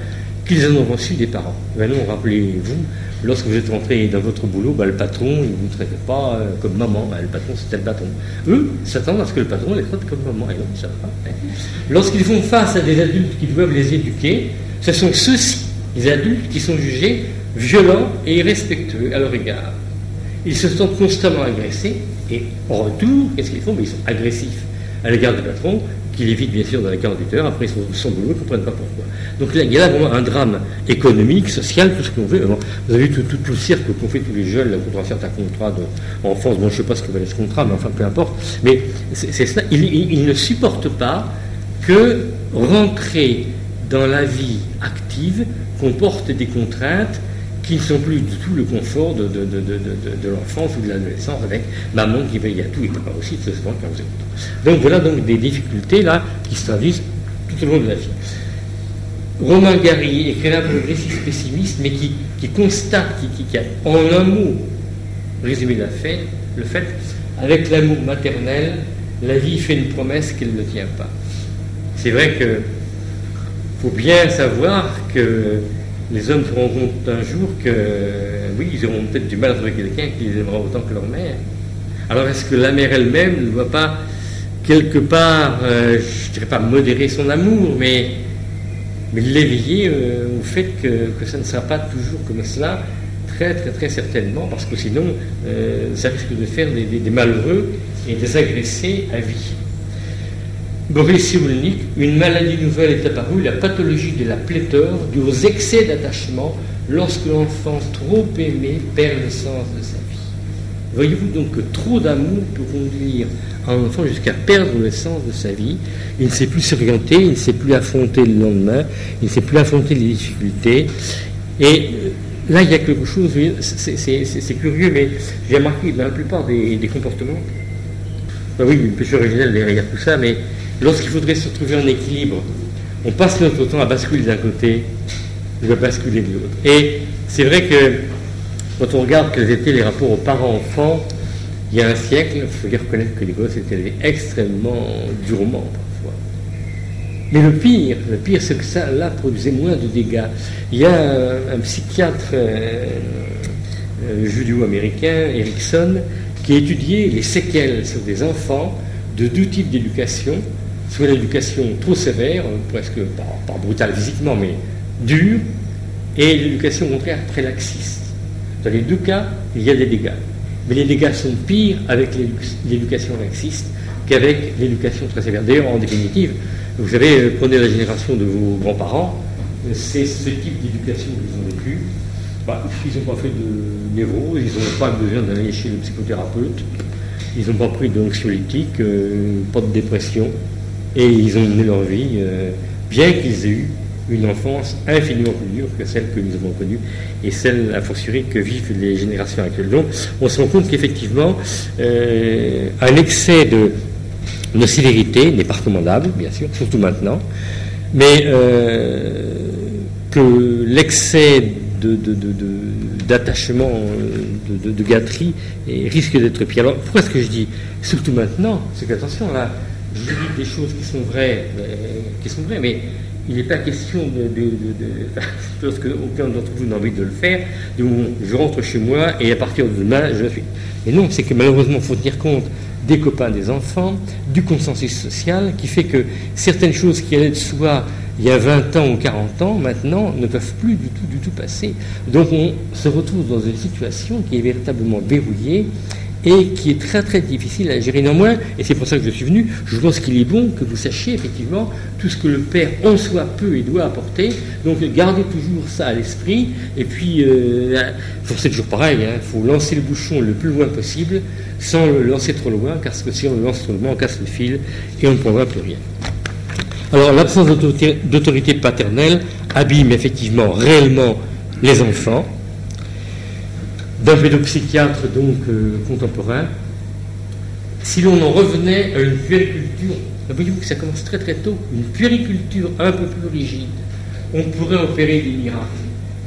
qu'ils en ont reçu des parents. Ben non, rappelez-vous, lorsque vous êtes rentré dans votre boulot, le patron, il ne vous traitait pas comme maman. Le patron, c'était le patron. Eux s'attendent à ce que le patron les traite comme maman. Et non, ça va pas. Lorsqu'ils font face à des adultes qui doivent les éduquer, ce sont ceux-ci, les adultes, qui sont jugés violents et irrespectueux à leur égard. Ils se sentent constamment agressés, et en retour, qu'est-ce qu'ils font? Ils sont agressifs à l'égard du patron, qui l'évite bien sûr dans les 48 heures, après son boulot, ils ne comprennent pas pourquoi. Donc là, il y a là vraiment un drame économique, social, tout ce qu'on veut. Vous avez vu tout le cirque qu'ont fait tous les jeunes là, quand on va faire un contrat en France. Bon, je ne sais pas ce que valait ce contrat, mais enfin, peu importe. Mais c'est ça, ils ne supportent pas que rentrer dans la vie active comporte des contraintes qui ne sont plus du tout le confort de l'enfance ou de l'adolescence avec maman qui veille à tout et papa aussi, c'est souvent quand vous êtes. Donc voilà donc des difficultés là qui se traduisent tout au long de la vie. Romain Gary écrit un progressiste pessimiste, mais qui constate, qui a en un mot résumé le fait, avec l'amour maternel, la vie fait une promesse qu'elle ne tient pas. C'est vrai qu'il faut bien savoir que les hommes se rendent compte un jour que, oui, ils auront peut-être du mal à trouver quelqu'un qui les aimera autant que leur mère. Alors, est-ce que la mère elle-même ne doit pas, quelque part, je ne dirais pas modérer son amour, mais l'éveiller au fait que ça ne sera pas toujours comme cela, très, très, très certainement, parce que sinon, ça risque de faire des malheureux et des agressés à vie. Boris Cyrulnik, une maladie nouvelle est apparue, la pathologie de la pléthore due aux excès d'attachement lorsque l'enfant trop aimé perd le sens de sa vie. Voyez-vous donc que trop d'amour peut conduire un enfant jusqu'à perdre le sens de sa vie. Il ne sait plus s'orienter, il ne sait plus affronter le lendemain, il ne sait plus affronter les difficultés. Et là, il y a quelque chose, c'est curieux, mais j'ai remarqué dans la plupart des comportements, oui, une péché originelle derrière tout ça, mais lorsqu'il faudrait se retrouver en équilibre, on passe notre temps à basculer d'un côté, ou à basculer de l'autre. Et c'est vrai que quand on regarde quels étaient les rapports aux parents-enfants, il y a un siècle, il faut bien reconnaître que les gosses étaient élevés extrêmement durement parfois. Mais le pire, c'est que ça, là, produisait moins de dégâts. Il y a un psychiatre judéo-américain, Erickson, qui a étudié les séquelles sur des enfants de deux types d'éducation, soit l'éducation trop sévère, presque pas brutale physiquement, mais dure, et l'éducation au contraire très laxiste. Dans les deux cas, il y a des dégâts. Mais les dégâts sont pires avec l'éducation laxiste qu'avec l'éducation très sévère. D'ailleurs, en définitive, vous savez, prenez la génération de vos grands-parents, c'est ce type d'éducation qu'ils ont vécu. Ils n'ont pas fait de névrose, ils n'ont pas besoin d'aller chez le psychothérapeute, ils n'ont pas pris d'anxiolytiques, pas de dépression, et ils ont mené leur vie, bien qu'ils aient eu une enfance infiniment plus dure que celle que nous avons connue, et celle, a fortiori, que vivent les générations actuelles. Donc, on se rend compte qu'effectivement, un excès de sévérité n'est pas recommandable, bien sûr, surtout maintenant, mais que l'excès d'attachement, de gâterie, risque d'être pire. Alors, pourquoi est-ce que je dis surtout maintenant? C'est qu'attention, là, je dis des choses qui sont vraies, mais il n'est pas question parce qu'aucun d'entre vous n'a envie de le faire, je rentre chez moi et à partir de demain, je suis... Mais non, c'est que malheureusement, il faut tenir compte des copains des enfants, du consensus social, qui fait que certaines choses qui allaient de soi il y a 20 ans ou 40 ans, maintenant, ne peuvent plus du tout passer. Donc on se retrouve dans une situation qui est véritablement verrouillée et qui est très très difficile à gérer. Néanmoins, et c'est pour ça que je suis venu, je pense qu'il est bon que vous sachiez effectivement tout ce que le père en soi peut et doit apporter. Donc gardez toujours ça à l'esprit, et puis c'est toujours pareil, il faut lancer le bouchon le plus loin possible sans le lancer trop loin, parce que si on le lance trop loin, on casse le fil et on ne prendra plus rien. Alors l'absence d'autorité paternelle abîme effectivement réellement les enfants. D'un pédopsychiatre donc contemporain, si l'on en revenait à une puériculture, voyez-vous que ça commence très très tôt, une puériculture un peu plus rigide, on pourrait opérer des miracles.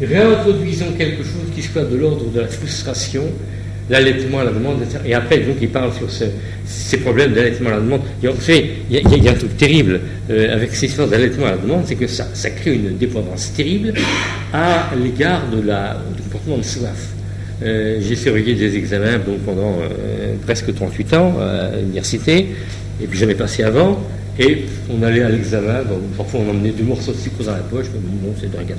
Réintroduisons quelque chose qui soit de l'ordre de la frustration, l'allaitement à la demande, etc. Et après, donc, il parle sur ces problèmes d'allaitement à la demande. Vous savez, il y a un truc terrible avec ces histoires d'allaitement à la demande, c'est que ça crée une dépendance terrible à l'égard du comportement de soif. J'ai surveillé des examens pendant presque 38 ans à l'université, et puis j'en ai passé avant, et on allait à l'examen, parfois on emmenait 2 morceaux de sucre dans la poche, mais bon, c'est de rien.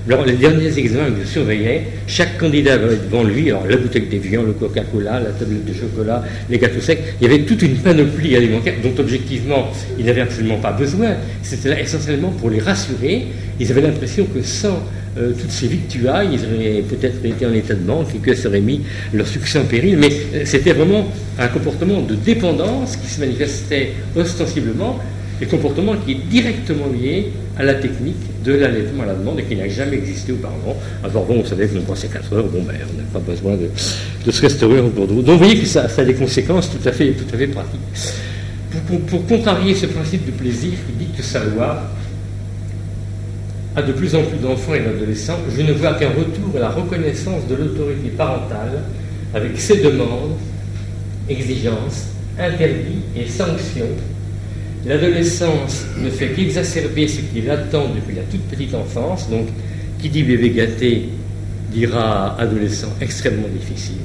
Alors les derniers examens que je surveillais, chaque candidat avait devant lui, alors la bouteille d'Évian, le Coca-Cola, la tablette de chocolat, les gâteaux secs, il y avait toute une panoplie alimentaire dont objectivement ils n'avaient absolument pas besoin, c'était là essentiellement pour les rassurer. Ils avaient l'impression que sans toutes ces victuailles, ils auraient peut-être été en état de manque et que ça aurait mis leur succès en péril, mais c'était vraiment un comportement de dépendance qui se manifestait ostensiblement, et comportement qui est directement lié à la technique de l'allaitement à la demande et qui n'a jamais existé auparavant. Alors bon, on savait que l'on passait 4 heures, on n'a pas besoin de se restaurer au cours de route. Donc vous voyez que ça a des conséquences tout à fait pratiques. Pour contrarier ce principe de plaisir qui dit que sa loi à de plus en plus d'enfants et d'adolescents, je ne vois qu'un retour à la reconnaissance de l'autorité parentale avec ses demandes, exigences, interdits et sanctions. L'adolescence ne fait qu'exacerber ce qui l'attend depuis la toute petite enfance, donc qui dit bébé gâté dira adolescent extrêmement difficile.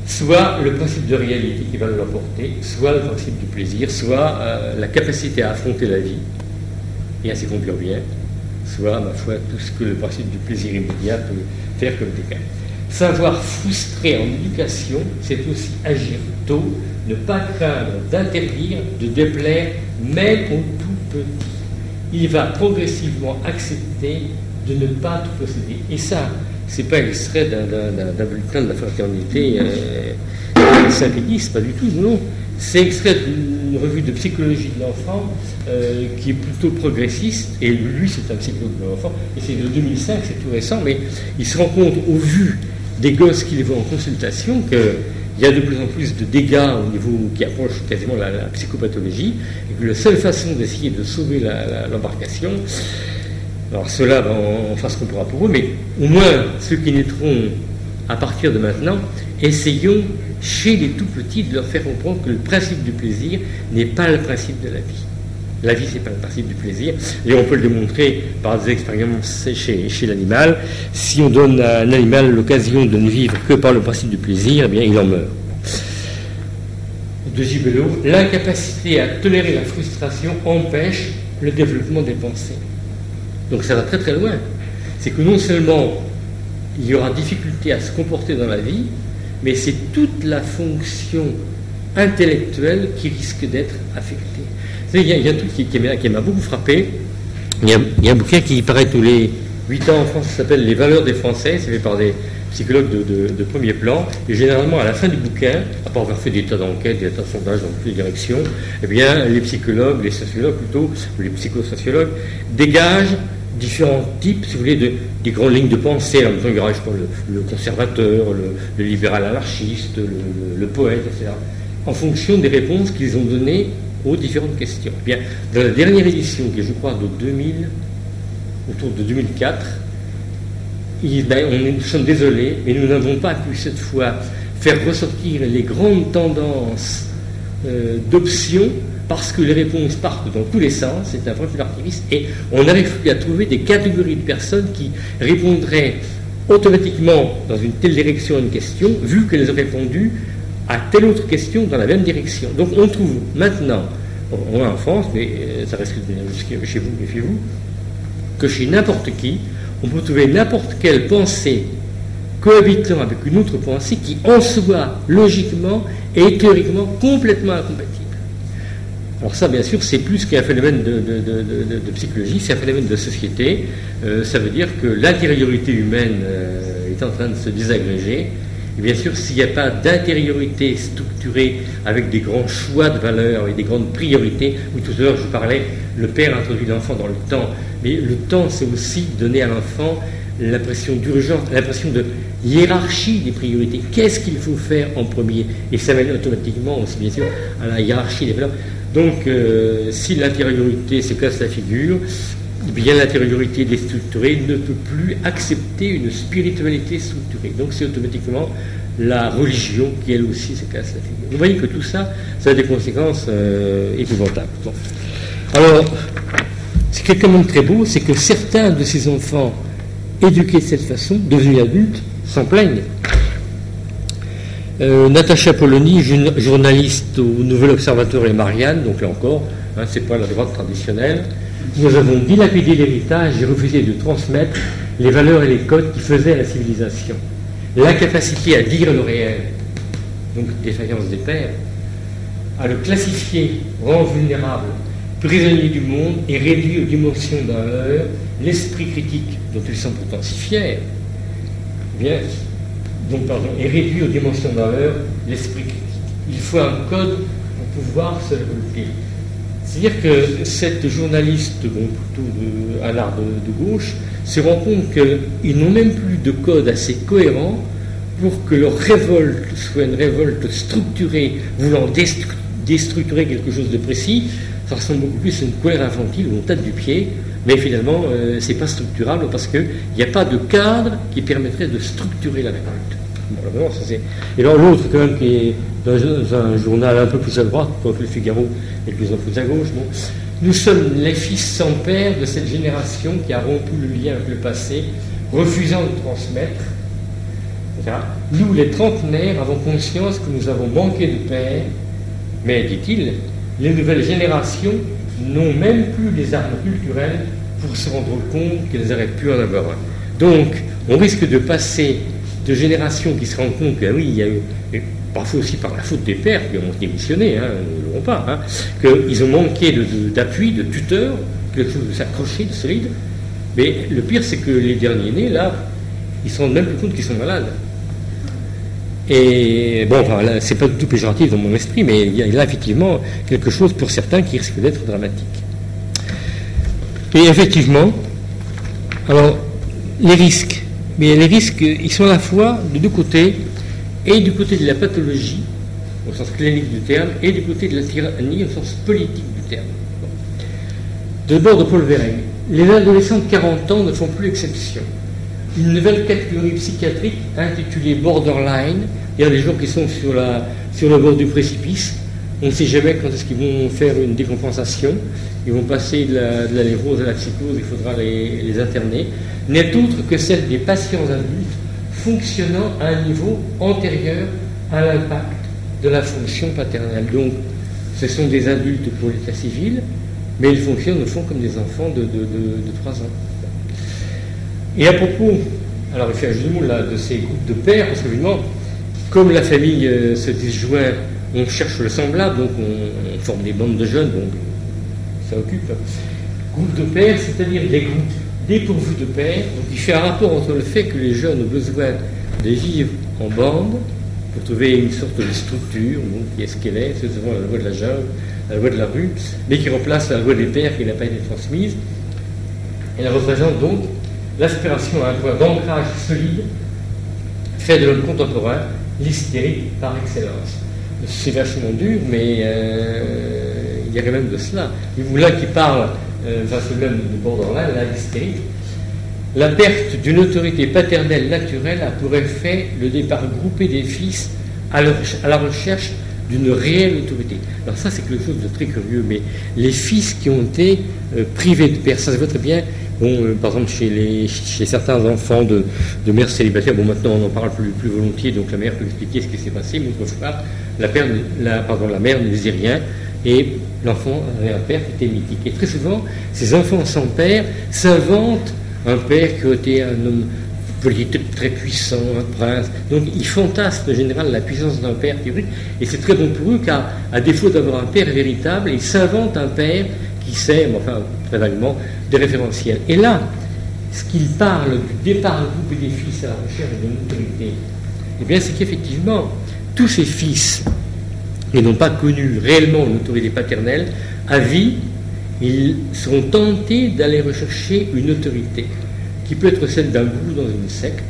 Soit le principe de réalité qui va l'emporter, soit le principe du plaisir, soit la capacité à affronter la vie et à s'y conduire bien, soit, ma foi, tout ce que le principe du plaisir immédiat peut faire comme dégâts. Savoir frustrer en éducation, c'est aussi agir tôt, ne pas craindre d'interdire, de déplaire, même au tout petit. Il va progressivement accepter de ne pas tout posséder. Et ça, c'est pas extrait d'un bulletin de la fraternité saint-pédiste, pas du tout, non. C'est extrait d'une revue de psychologie de l'enfant qui est plutôt progressiste, et lui c'est un psychologue de l'enfant, et c'est de 2005, c'est tout récent, mais il se rend compte au vu des gosses qu'il voit en consultation qu'il y a de plus en plus de dégâts au niveau qui approche quasiment la psychopathologie, et que la seule façon d'essayer de sauver l'embarcation, alors ceux-là on fera ce qu'on pourra pour eux, mais au moins ceux qui naîtront à partir de maintenant, essayons chez les tout petits de leur faire comprendre que le principe du plaisir n'est pas le principe de la vie. La vie, c'est pas le principe du plaisir. Et on peut le démontrer par des expériences chez l'animal. Si on donne à un animal l'occasion de ne vivre que par le principe du plaisir, eh bien, il en meurt. De Gibelot, l'incapacité à tolérer la frustration empêche le développement des pensées. Donc ça va très très loin. C'est que non seulement il y aura difficulté à se comporter dans la vie, mais c'est toute la fonction intellectuelle qui risque d'être affectée. Il y a un truc qui m'a beaucoup frappé. Il y a un bouquin qui paraît tous les 8 ans en France, qui s'appelle Les valeurs des Français, c'est fait par des psychologues de premier plan, et généralement à la fin du bouquin, après avoir fait des tas d'enquêtes, des tas de sondages dans toutes les directions, eh bien les psychologues, les sociologues plutôt, ou les psychosociologues, dégagent différents types, si vous voulez, des grandes lignes de pensée. En même temps, il y aura, je crois, le conservateur, le libéral anarchiste, le poète, etc., en fonction des réponses qu'ils ont données aux différentes questions. Eh bien, dans la dernière édition, qui est, je crois, de 2000, autour de 2004, nous sommes désolés, mais nous n'avons pas pu cette fois faire ressortir les grandes tendances d'options, parce que les réponses partent dans tous les sens, c'est un profil archiviste, et on n'arrive plus à trouver des catégories de personnes qui répondraient automatiquement dans une telle direction à une question, vu qu'elles ont répondu à telle autre question dans la même direction. Donc on trouve maintenant, on a en France, mais ça reste chez vous, méfiez-vous, que chez n'importe qui, on peut trouver n'importe quelle pensée cohabitant avec une autre pensée qui en soi, logiquement et théoriquement, complètement incompatible. Alors ça, bien sûr, c'est plus qu'un phénomène de psychologie, c'est un phénomène de société. Ça veut dire que l'intériorité humaine est en train de se désagréger. Et bien sûr, s'il n'y a pas d'intériorité structurée avec des grands choix de valeurs et des grandes priorités, oui, tout à l'heure je parlais, le père introduit l'enfant dans le temps, mais le temps, c'est aussi donner à l'enfant l'impression d'urgence, l'impression de hiérarchie des priorités. Qu'est-ce qu'il faut faire en premier? Et ça mène automatiquement aussi, bien sûr, à la hiérarchie des valeurs. Donc, si l'intériorité se casse la figure, eh bien l'intériorité déstructurée ne peut plus accepter une spiritualité structurée. Donc c'est automatiquement la religion qui elle aussi se casse la figure. Vous voyez que tout ça, ça a des conséquences épouvantables. Bon. Alors, ce qui est quand même très beau, c'est que certains de ces enfants éduqués de cette façon, devenus adultes, s'en plaignent. Natacha Polony, journaliste au Nouvel Observateur et Marianne, donc là encore, c'est pas la droite traditionnelle. Nous avons dilapidé l'héritage et refusé de transmettre les valeurs et les codes qui faisaient la civilisation. L'incapacité à dire le réel, donc défaillance des pères, à le classifier, rend vulnérable, prisonnier du monde et réduit aux dimensions d'un leurre l'esprit critique dont ils sont pourtant si fiers. Et réduit aux dimensions d'un leurre l'esprit critique. Il faut un code pour pouvoir se révolter. C'est-à-dire que cette journaliste, plutôt à l'art de gauche, se rend compte qu'ils n'ont même plus de code assez cohérent pour que leur révolte soit une révolte structurée, voulant déstructurer quelque chose de précis. Ça ressemble beaucoup plus à une colère infantile où on tape du pied, mais finalement, c'est pas structurable parce qu'il n'y a pas de cadre qui permettrait de structurer la révolte. Bon, alors, et alors l'autre, quand même, qui est dans un journal un peu plus à droite, quoique le Figaro est de plus en plus à gauche, bon, nous sommes les fils sans père de cette génération qui a rompu le lien avec le passé, refusant de transmettre. Nous, les trentenaires, avons conscience que nous avons manqué de père, mais, dit-il, les nouvelles générations n'ont même plus les armes culturelles pour se rendre compte qu'elles auraient pu en avoir un. Donc, on risque de passer de générations qui se rendent compte que, oui, il y a eu, parfois aussi par la faute des pères qui ont démissionné, ne l'auront pas, qu'ils ont manqué d'appui, de tuteur, quelque chose de s'accrocher, de solide. Mais le pire, c'est que les derniers nés, là, ils se rendent même plus compte qu'ils sont malades. Et bon, enfin, là, c'est pas du tout péjoratif dans mon esprit, mais il y a là effectivement quelque chose pour certains qui risque d'être dramatique. Et effectivement, alors, les risques. Mais les risques, ils sont à la fois de deux côtés, et du côté de la pathologie, au sens clinique du terme, et du côté de la tyrannie, au sens politique du terme. Bon. D'abord de Paul Verhaeghe. Les adolescents de 40 ans ne font plus exception. Une nouvelle catégorie psychiatrique intitulée borderline, c'est-à-dire des gens qui sont sur le bord du précipice, On ne sait jamais quand est-ce qu'ils vont faire une décompensation. Ils vont passer de la névrose à la psychose, il faudra les interner. N'est autre que celle des patients adultes fonctionnant à un niveau antérieur à l'impact de la fonction paternelle. Donc, ce sont des adultes pour l'état civil, mais ils fonctionnent au fond comme des enfants de 3 ans. Et à propos, alors il fait un jeu de mots là de ces groupes de pères, parce qu'évidemment, comme la famille se disjoint, on cherche le semblable, donc on forme des bandes de jeunes, donc ça occupe. Groupe de pères, c'est-à-dire des groupes dépourvus de pères, donc il fait un rapport entre le fait que les jeunes ont besoin de vivre en bande, pour trouver une sorte de structure, donc, qui est ce qu'elle est, c'est souvent la loi de la jungle, la loi de la rue, mais qui remplace la loi des pères qui n'a pas été transmise. Elle représente donc l'aspiration à un point d'ancrage solide, fait de l'homme contemporain, l'hystérique par excellence. C'est vachement dur, mais il y a quand même de cela. Et vous là qui parle, c'est même de borderline, là, l'hystérique. La perte d'une autorité paternelle naturelle a pour effet le départ groupé des fils à la recherche d'une réelle autorité. Alors ça, c'est quelque chose de très curieux, mais les fils qui ont été privés de père, ça se voit très bien. Bon, par exemple, chez certains enfants de mères célibataires, bon, maintenant on en parle plus volontiers, donc la mère peut expliquer ce qui s'est passé, mais autrefois, la mère ne disait rien, et l'enfant avait un père qui était mythique. Et très souvent, ces enfants sans père s'inventent un père qui a été un homme politique très puissant, un prince. Donc ils fantasment en général la puissance d'un père théorique, et c'est très bon pour eux, car à défaut d'avoir un père véritable, ils s'inventent un père qui sait, enfin très vaguement, des référentiels. Et là, ce qu'il parle du départ du groupe des fils à la recherche d'une autorité, eh bien c'est qu'effectivement, tous ces fils qui n'ont pas connu réellement une autorité paternelle, à vie, ils seront tentés d'aller rechercher une autorité, qui peut être celle d'un gourou dans une secte,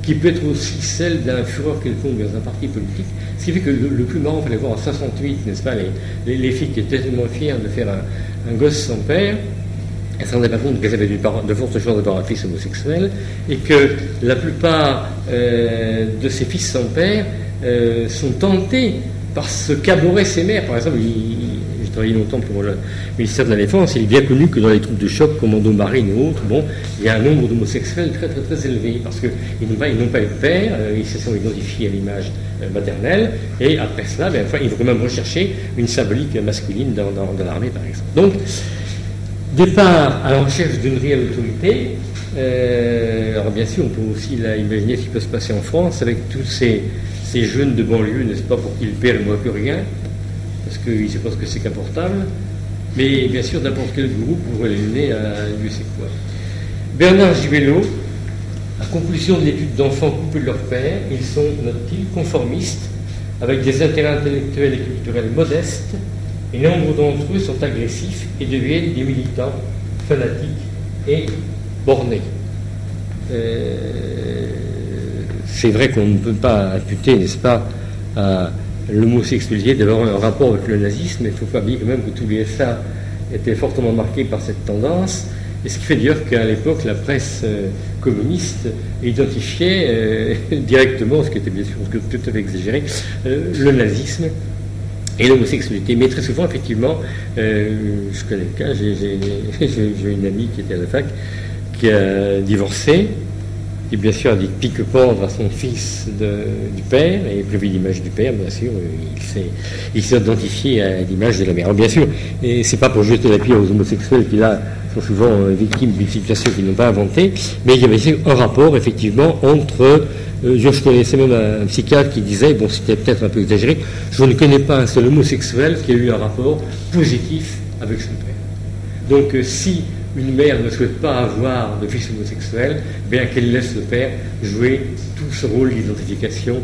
qui peut être aussi celle d'un fureur quelconque dans un parti politique. Ce qui fait que le plus marrant, il fallait voir en 68, n'est-ce pas, les filles qui étaient tellement fières de faire un gosse sans père, elles ne se rendaient pas compte qu'elles avaient de fortes chances d'avoir un fils homosexuel, et que la plupart de ces fils sans père sont tentés par ce qu'aboraient ses mères. Par exemple, j'ai travaillé longtemps pour le ministère de la Défense, il est bien connu que dans les troupes de choc, commando marine et autres, bon, il y a un nombre d'homosexuels très très très élevé, parce qu'ils n'ont pas eu de père, ils se sont identifiés à l'image maternelle, et après cela, bien, enfin, ils vont quand même rechercher une symbolique masculine dans l'armée, par exemple. Donc, départ à la recherche d'une réelle autorité. Alors bien sûr, on peut aussi là, imaginer ce qui peut se passer en France avec tous ces jeunes de banlieue, n'est-ce pas, pour qui le père ne voit plus rien, parce qu'ils ne pensent que c'est qu'importable. Mais bien sûr, n'importe quel groupe pourrait les mener à Dieu sait quoi. Bernard Gibelot, à conclusion de l'étude d'enfants coupés de leur père, ils sont, note-t-il, conformistes, avec des intérêts intellectuels et culturels modestes, et nombre d'entre eux sont agressifs et deviennent des militants fanatiques et bornés. C'est vrai qu'on ne peut pas imputer, n'est-ce pas, à l'homosexualité d'avoir un rapport avec le nazisme, mais il ne faut pas oublier quand même que tous les SA étaient fortement marqués par cette tendance, et ce qui fait d'ailleurs qu'à l'époque, la presse communiste identifiait directement, ce qui était bien sûr tout à fait exagéré, le nazisme et l'homosexualité. Mais très souvent, effectivement, je connais le cas, j'ai une amie qui était à la fac, qui a divorcé, qui bien sûr a dit pique-pendre à son fils du père, et plus vite l'image du père, bien sûr, il s'est identifié à l'image de la mère. Alors bien sûr, et c'est pas pour jeter la pierre aux homosexuels qui là sont souvent victimes d'une situation qu'ils n'ont pas inventée, mais il y avait un rapport effectivement entre, je connaissais même un psychiatre qui disait, bon c'était peut-être un peu exagéré, je ne connais pas un seul homosexuel qui a eu un rapport positif avec son père. Donc si une mère ne souhaite pas avoir de fils homosexuel, bien qu'elle laisse le père jouer tout ce rôle d'identification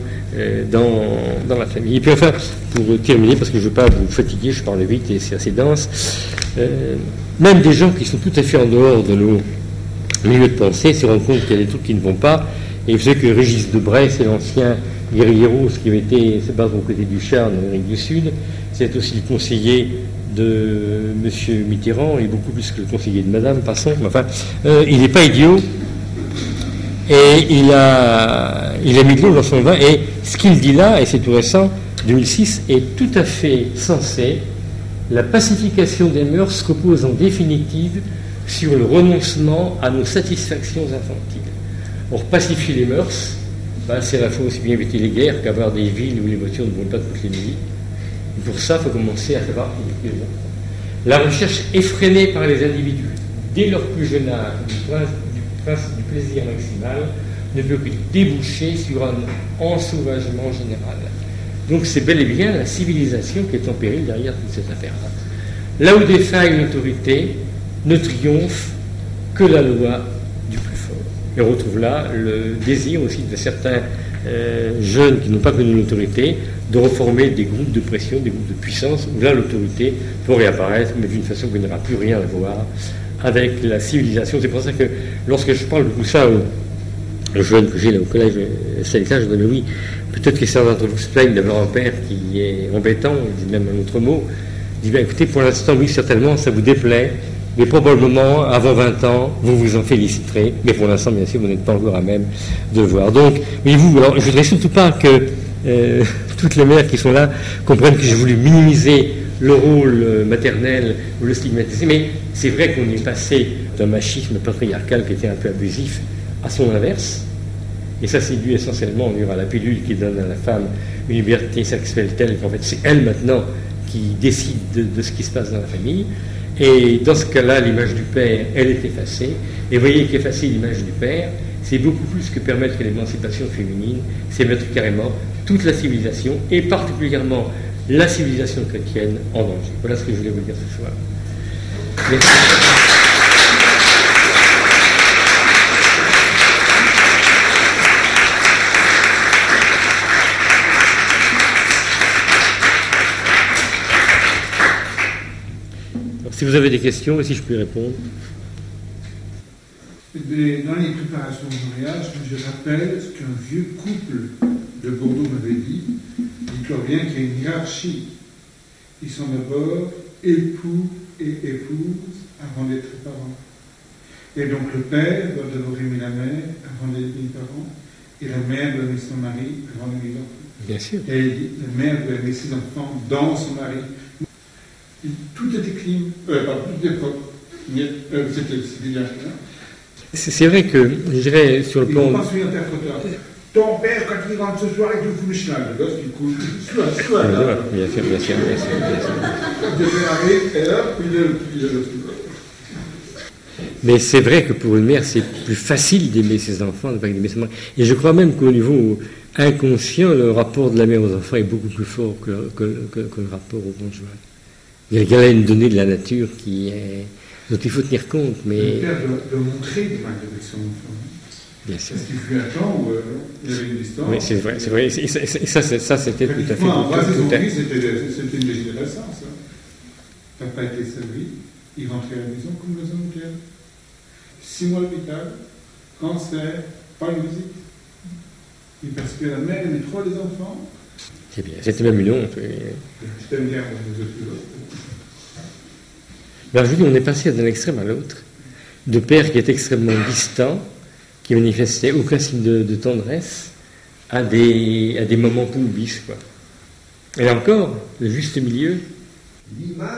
dans la famille. Et puis enfin, pour terminer, parce que je ne veux pas vous fatiguer, je parle vite et c'est assez dense, même des gens qui sont tout à fait en dehors de nos milieux de pensée se rendent compte qu'il y a des trucs qui ne vont pas. Et vous savez que Régis Debray, c'est l'ancien guerrier rose qui avait été se battre aux côtés du Shah en Amérique du Sud, c'est aussi le conseiller de M. Mitterrand, et beaucoup plus que le conseiller de Madame, passons, enfin, il n'est pas idiot, et il a mis de l'eau dans son vin, et ce qu'il dit là, et c'est tout récent, 2006 est tout à fait sensée. La pacification des mœurs repose en définitive sur le renoncement à nos satisfactions infantiles. Or, pacifier les mœurs, c'est à la fois aussi bien éviter les guerres qu'avoir des villes où les voitures ne vont pas toutes les nuits. Et pour ça, il faut commencer à savoir éduquer les enfants. La recherche effrénée par les individus, dès leur plus jeune âge, du plaisir maximal, ne peut que déboucher sur un ensauvagement général. Donc c'est bel et bien la civilisation qui est en péril derrière toute cette affaire-là. Là où défaille l'autorité, ne triomphe que la loi du plus fort. Et on retrouve là le désir aussi de certains jeunes qui n'ont pas connu l'autorité de reformer des groupes de pression, des groupes de puissance, où là l'autorité peut réapparaître, mais d'une façon qui n'aura plus rien à voir avec la civilisation. C'est pour ça que lorsque je parle de tout ça aux jeunes que j'ai là au collège Stanislas, je dis mais oui, peut-être que certains d'entre vous se plaignent d'avoir un père qui est embêtant, il dit même un autre mot. Il dit bien écoutez, pour l'instant, oui, certainement, ça vous déplaît, mais probablement, avant 20 ans, vous vous en féliciterez, mais pour l'instant, bien sûr, vous n'êtes pas encore à même de le voir. Donc, voyez-vous, alors, je ne voudrais surtout pas que toutes les mères qui sont là comprennent que j'ai voulu minimiser le rôle maternel ou le stigmatiser, mais c'est vrai qu'on est passé d'un machisme patriarcal qui était un peu abusif à son inverse, et ça c'est dû essentiellement à la pilule qui donne à la femme une liberté sexuelle telle qu'en fait c'est elle maintenant qui décide de ce qui se passe dans la famille, et dans ce cas-là l'image du père elle est effacée, et vous voyez qu'effacer l'image du père c'est beaucoup plus que permettre l'émancipation féminine, c'est mettre carrément toute la civilisation, et particulièrement la civilisation chrétienne, en danger. Voilà ce que je voulais vous dire ce soir. Merci. Alors, si vous avez des questions, et si je peux y répondre. Dans les préparations au mariage, je rappelle ce qu'un vieux couple de Bordeaux m'avait dit. Dites-toi bien qu'il y a une hiérarchie. Ils sont d'abord époux et épouses avant d'être parents. Et donc le père doit d'abord aimer la mère avant d'être parent, et la mère doit aimer son mari avant d'aimer l'enfant. Bien sûr. Et la mère doit aimer ses enfants dans son mari. Et tout était clean, tout était propre. C'était bien. C'est vrai que, je dirais, sur le plan... Il ne faut pas suivre interpréteur. Ton père, quand il rentre ce soir, il te fout le chenal. Le gosse, il couche. Bien sûr. Mais c'est vrai que pour une mère, c'est plus facile d'aimer ses enfants d'aimer son mari. Et je crois même qu'au niveau inconscient, le rapport de la mère aux enfants est beaucoup plus fort que le rapport au conjoint. Il y a là une donnée de la nature dont il faut tenir compte. Mais... Le père doit montrer l'image avec son enfant. Bien sûr. Parce qu'il fut un temps où il y avait une distance. Oui, c'est vrai. Et ça c'était tout à fait... Embrasser son fils, c'était une dégénérescence. Papa était servi, il rentrait à la maison comme les hommes qui 6 mois à l'hôpital, cancer, pas de visite. Et parce que la mère aimait trop les enfants. C'est bien, c'était même une honte. Oui. Je t'aime bien, les autres. Alors je vous dis, on est passé d'un extrême à l'autre, de père qui est extrêmement distant, qui manifestait aucun signe de tendresse, à des moments poubiches, quoi. Et là encore, le juste milieu. L'image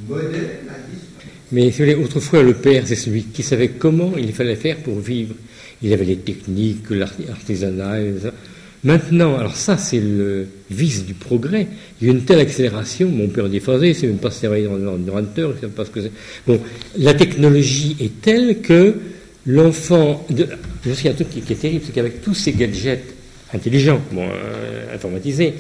moderne a disparu. Mais autrefois, le père, c'est celui qui savait comment il fallait faire pour vivre. Il avait les techniques, l'artisanat. Maintenant, alors ça, c'est le vice du progrès. Il y a une telle accélération. Mon père dit phasé, c'est même pas servir dans l'ordinateur, je ne sais pas ce que c'est. Bon, la technologie est telle que l'enfant. Je sais qu'il y a un truc qui est terrible, c'est qu'avec tous ces gadgets intelligents, informatisés,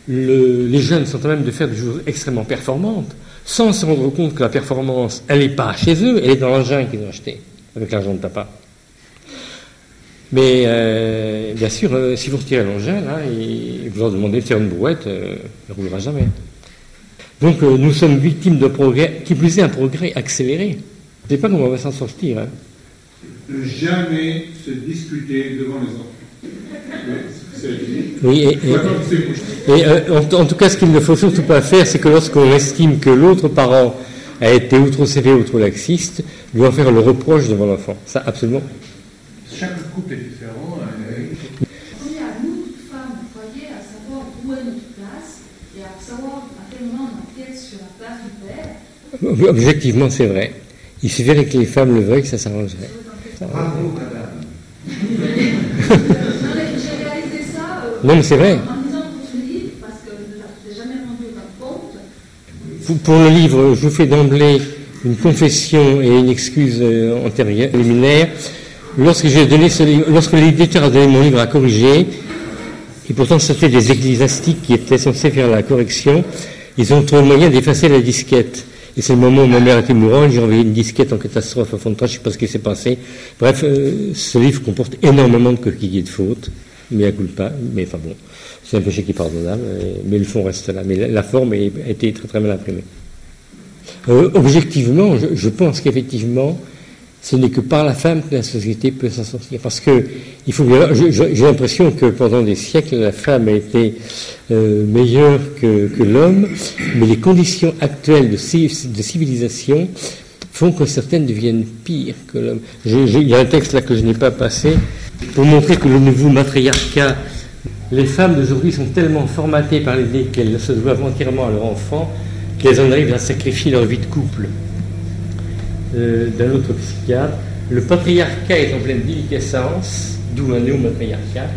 les jeunes sont en train de faire des choses extrêmement performantes, sans se rendre compte que la performance, elle n'est pas chez eux, elle est dans l'engin qu'ils ont acheté, avec l'argent de papa. Mais bien sûr, si vous retirez l'engin, là, et vous leur demandez de faire une brouette, elle ne roulera jamais. Donc nous sommes victimes de progrès, qui plus est un progrès accéléré. Je ne sais pas comment on va s'en sortir. Hein. Ne jamais se disputer devant les enfants. Oui, en tout cas, ce qu'il ne faut surtout pas faire, c'est que lorsqu'on estime que l'autre parent a été ou trop sévère ou trop laxiste, doit faire le reproche devant l'enfant. Ça, absolument. Chaque couple est différent. C'est à nous, toutes femmes, vous voyez, à savoir où est notre Objectivement, c'est vrai. Il suffirait que les femmes le veuillent, que ça s'arrangerait. Bravo, madame. J'ai réalisé ça Non, mais c'est vrai. en lisant votre livre, parce que je ne l'ai jamais rendu autant compte. Pour le livre, je vous fais d'emblée une confession et une excuse antérieure, préliminaire. Lorsque l'éditeur a donné mon livre à corriger, et pourtant c'était des ecclésiastiques qui étaient censés faire la correction, ils ont trouvé le moyen d'effacer la disquette. Et c'est le moment où ma mère était mourante, j'ai envoyé une disquette en catastrophe au fond de train, je ne sais pas ce qui s'est passé. Bref, ce livre comporte énormément de coquilles de fautes, mais à culpa, mais enfin bon, c'est un péché qui est pardonnable, mais le fond reste là. Mais la forme a été très très mal imprimée. Objectivement, je pense qu'effectivement, ce n'est que par la femme que la société peut s'en sortir. Parce que il faut bien, j'ai l'impression que pendant des siècles, la femme a été meilleure que l'homme, mais les conditions actuelles de civilisation font que certaines deviennent pires que l'homme. Il y a un texte là que je n'ai pas passé pour montrer que le nouveau matriarcat, les femmes d'aujourd'hui sont tellement formatées par l'idée qu'elles se doivent entièrement à leur enfant qu'elles en arrivent à sacrifier leur vie de couple. D'un autre psychiatre, le patriarcat est en pleine déliquescence, d'où un néomatriarcat.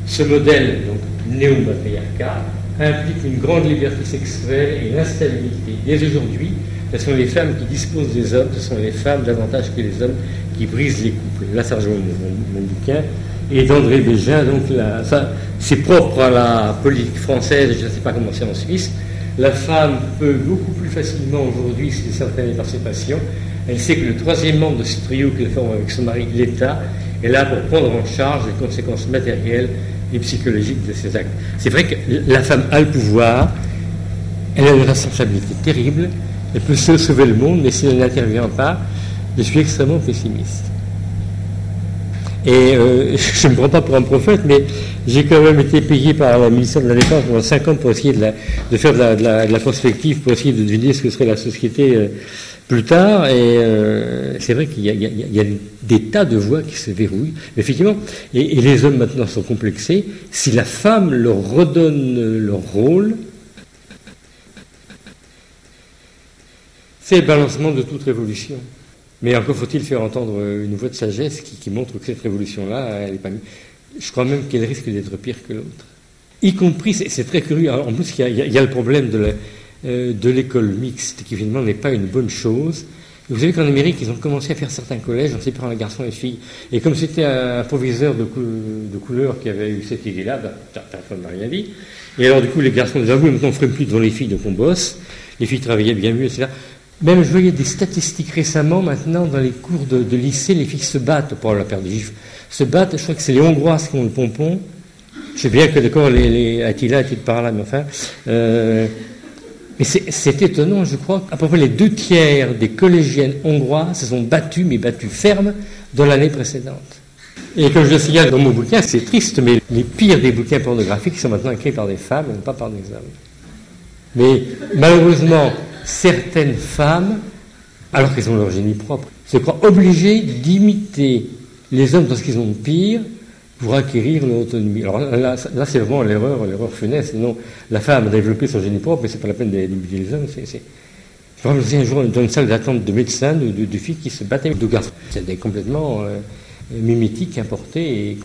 Ce modèle, donc néomatriarcat, implique une grande liberté sexuelle et l'instabilité. Dès aujourd'hui, ce sont les femmes qui disposent des hommes, ce sont les femmes davantage que les hommes qui brisent les couples. Là, ça rejoint mon bouquin. Et d'André Bégin, donc ça, c'est propre à la politique française, je ne sais pas comment c'est en Suisse. La femme peut beaucoup plus facilement aujourd'hui, c'est certaines participations. Elle sait que le troisième membre de ce trio qu'elle forme avec son mari, l'État, est là pour prendre en charge les conséquences matérielles et psychologiques de ses actes. C'est vrai que la femme a le pouvoir, elle a une responsabilité terrible, elle peut sauver le monde, mais si elle n'intervient pas, je suis extrêmement pessimiste. Et je ne me prends pas pour un prophète, mais j'ai quand même été payé par la ministère de la Défense pendant 5 ans pour essayer de faire de la prospective, pour essayer de deviner ce que serait la société plus tard. Et c'est vrai qu'il y a des tas de voies qui se verrouillent. Mais effectivement, et les hommes maintenant sont complexés. Si la femme leur redonne leur rôle, c'est le balancement de toute révolution. Mais encore faut-il faire entendre une voix de sagesse qui montre que cette révolution-là, elle n'est pas mise. Je crois même qu'elle risque d'être pire que l'autre. Y compris, c'est très curieux, en plus il y a le problème de l'école mixte, qui finalement n'est pas une bonne chose. Vous savez qu'en Amérique, ils ont commencé à faire certains collèges en séparant les garçons et les filles. Et comme c'était un proviseur de couleur qui avait eu cette idée-là, personne n'a rien dit. Et alors du coup, les garçons disaient, ah oui, maintenant on ne ferait plus devant les filles, donc on bosse. Les filles travaillaient bien mieux, etc. Même je voyais des statistiques récemment, maintenant, dans les cours de lycée, les filles se battent pour la paire de gifles. Se battent, je crois que c'est les Hongroises qui ont le pompon. Je sais bien que d'accord, les Attila étaient par là, mais enfin... mais c'est étonnant, je crois. À peu près les 2/3 des collégiennes hongroises se sont battues, mais battues fermes, dans l'année précédente. Et comme je le signale dans mon bouquin, c'est triste, mais les pires des bouquins pornographiques sont maintenant écrits par des femmes, et non pas par des hommes. Mais malheureusement... certaines femmes, alors qu'elles ont leur génie propre, se croient obligées d'imiter les hommes dans ce qu'ils ont de pire pour acquérir leur autonomie. Alors là c'est vraiment l'erreur funeste. Non, la femme a développé son génie propre, mais c'est pas la peine d'imiter les hommes. Je me souviens un jour dans une salle d'attente de médecins, de filles qui se battaient avec deux garçons. C'était complètement mimétique, importé.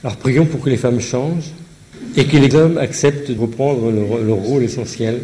Alors prions pour que les femmes changent et que les hommes acceptent de reprendre leur rôle essentiel.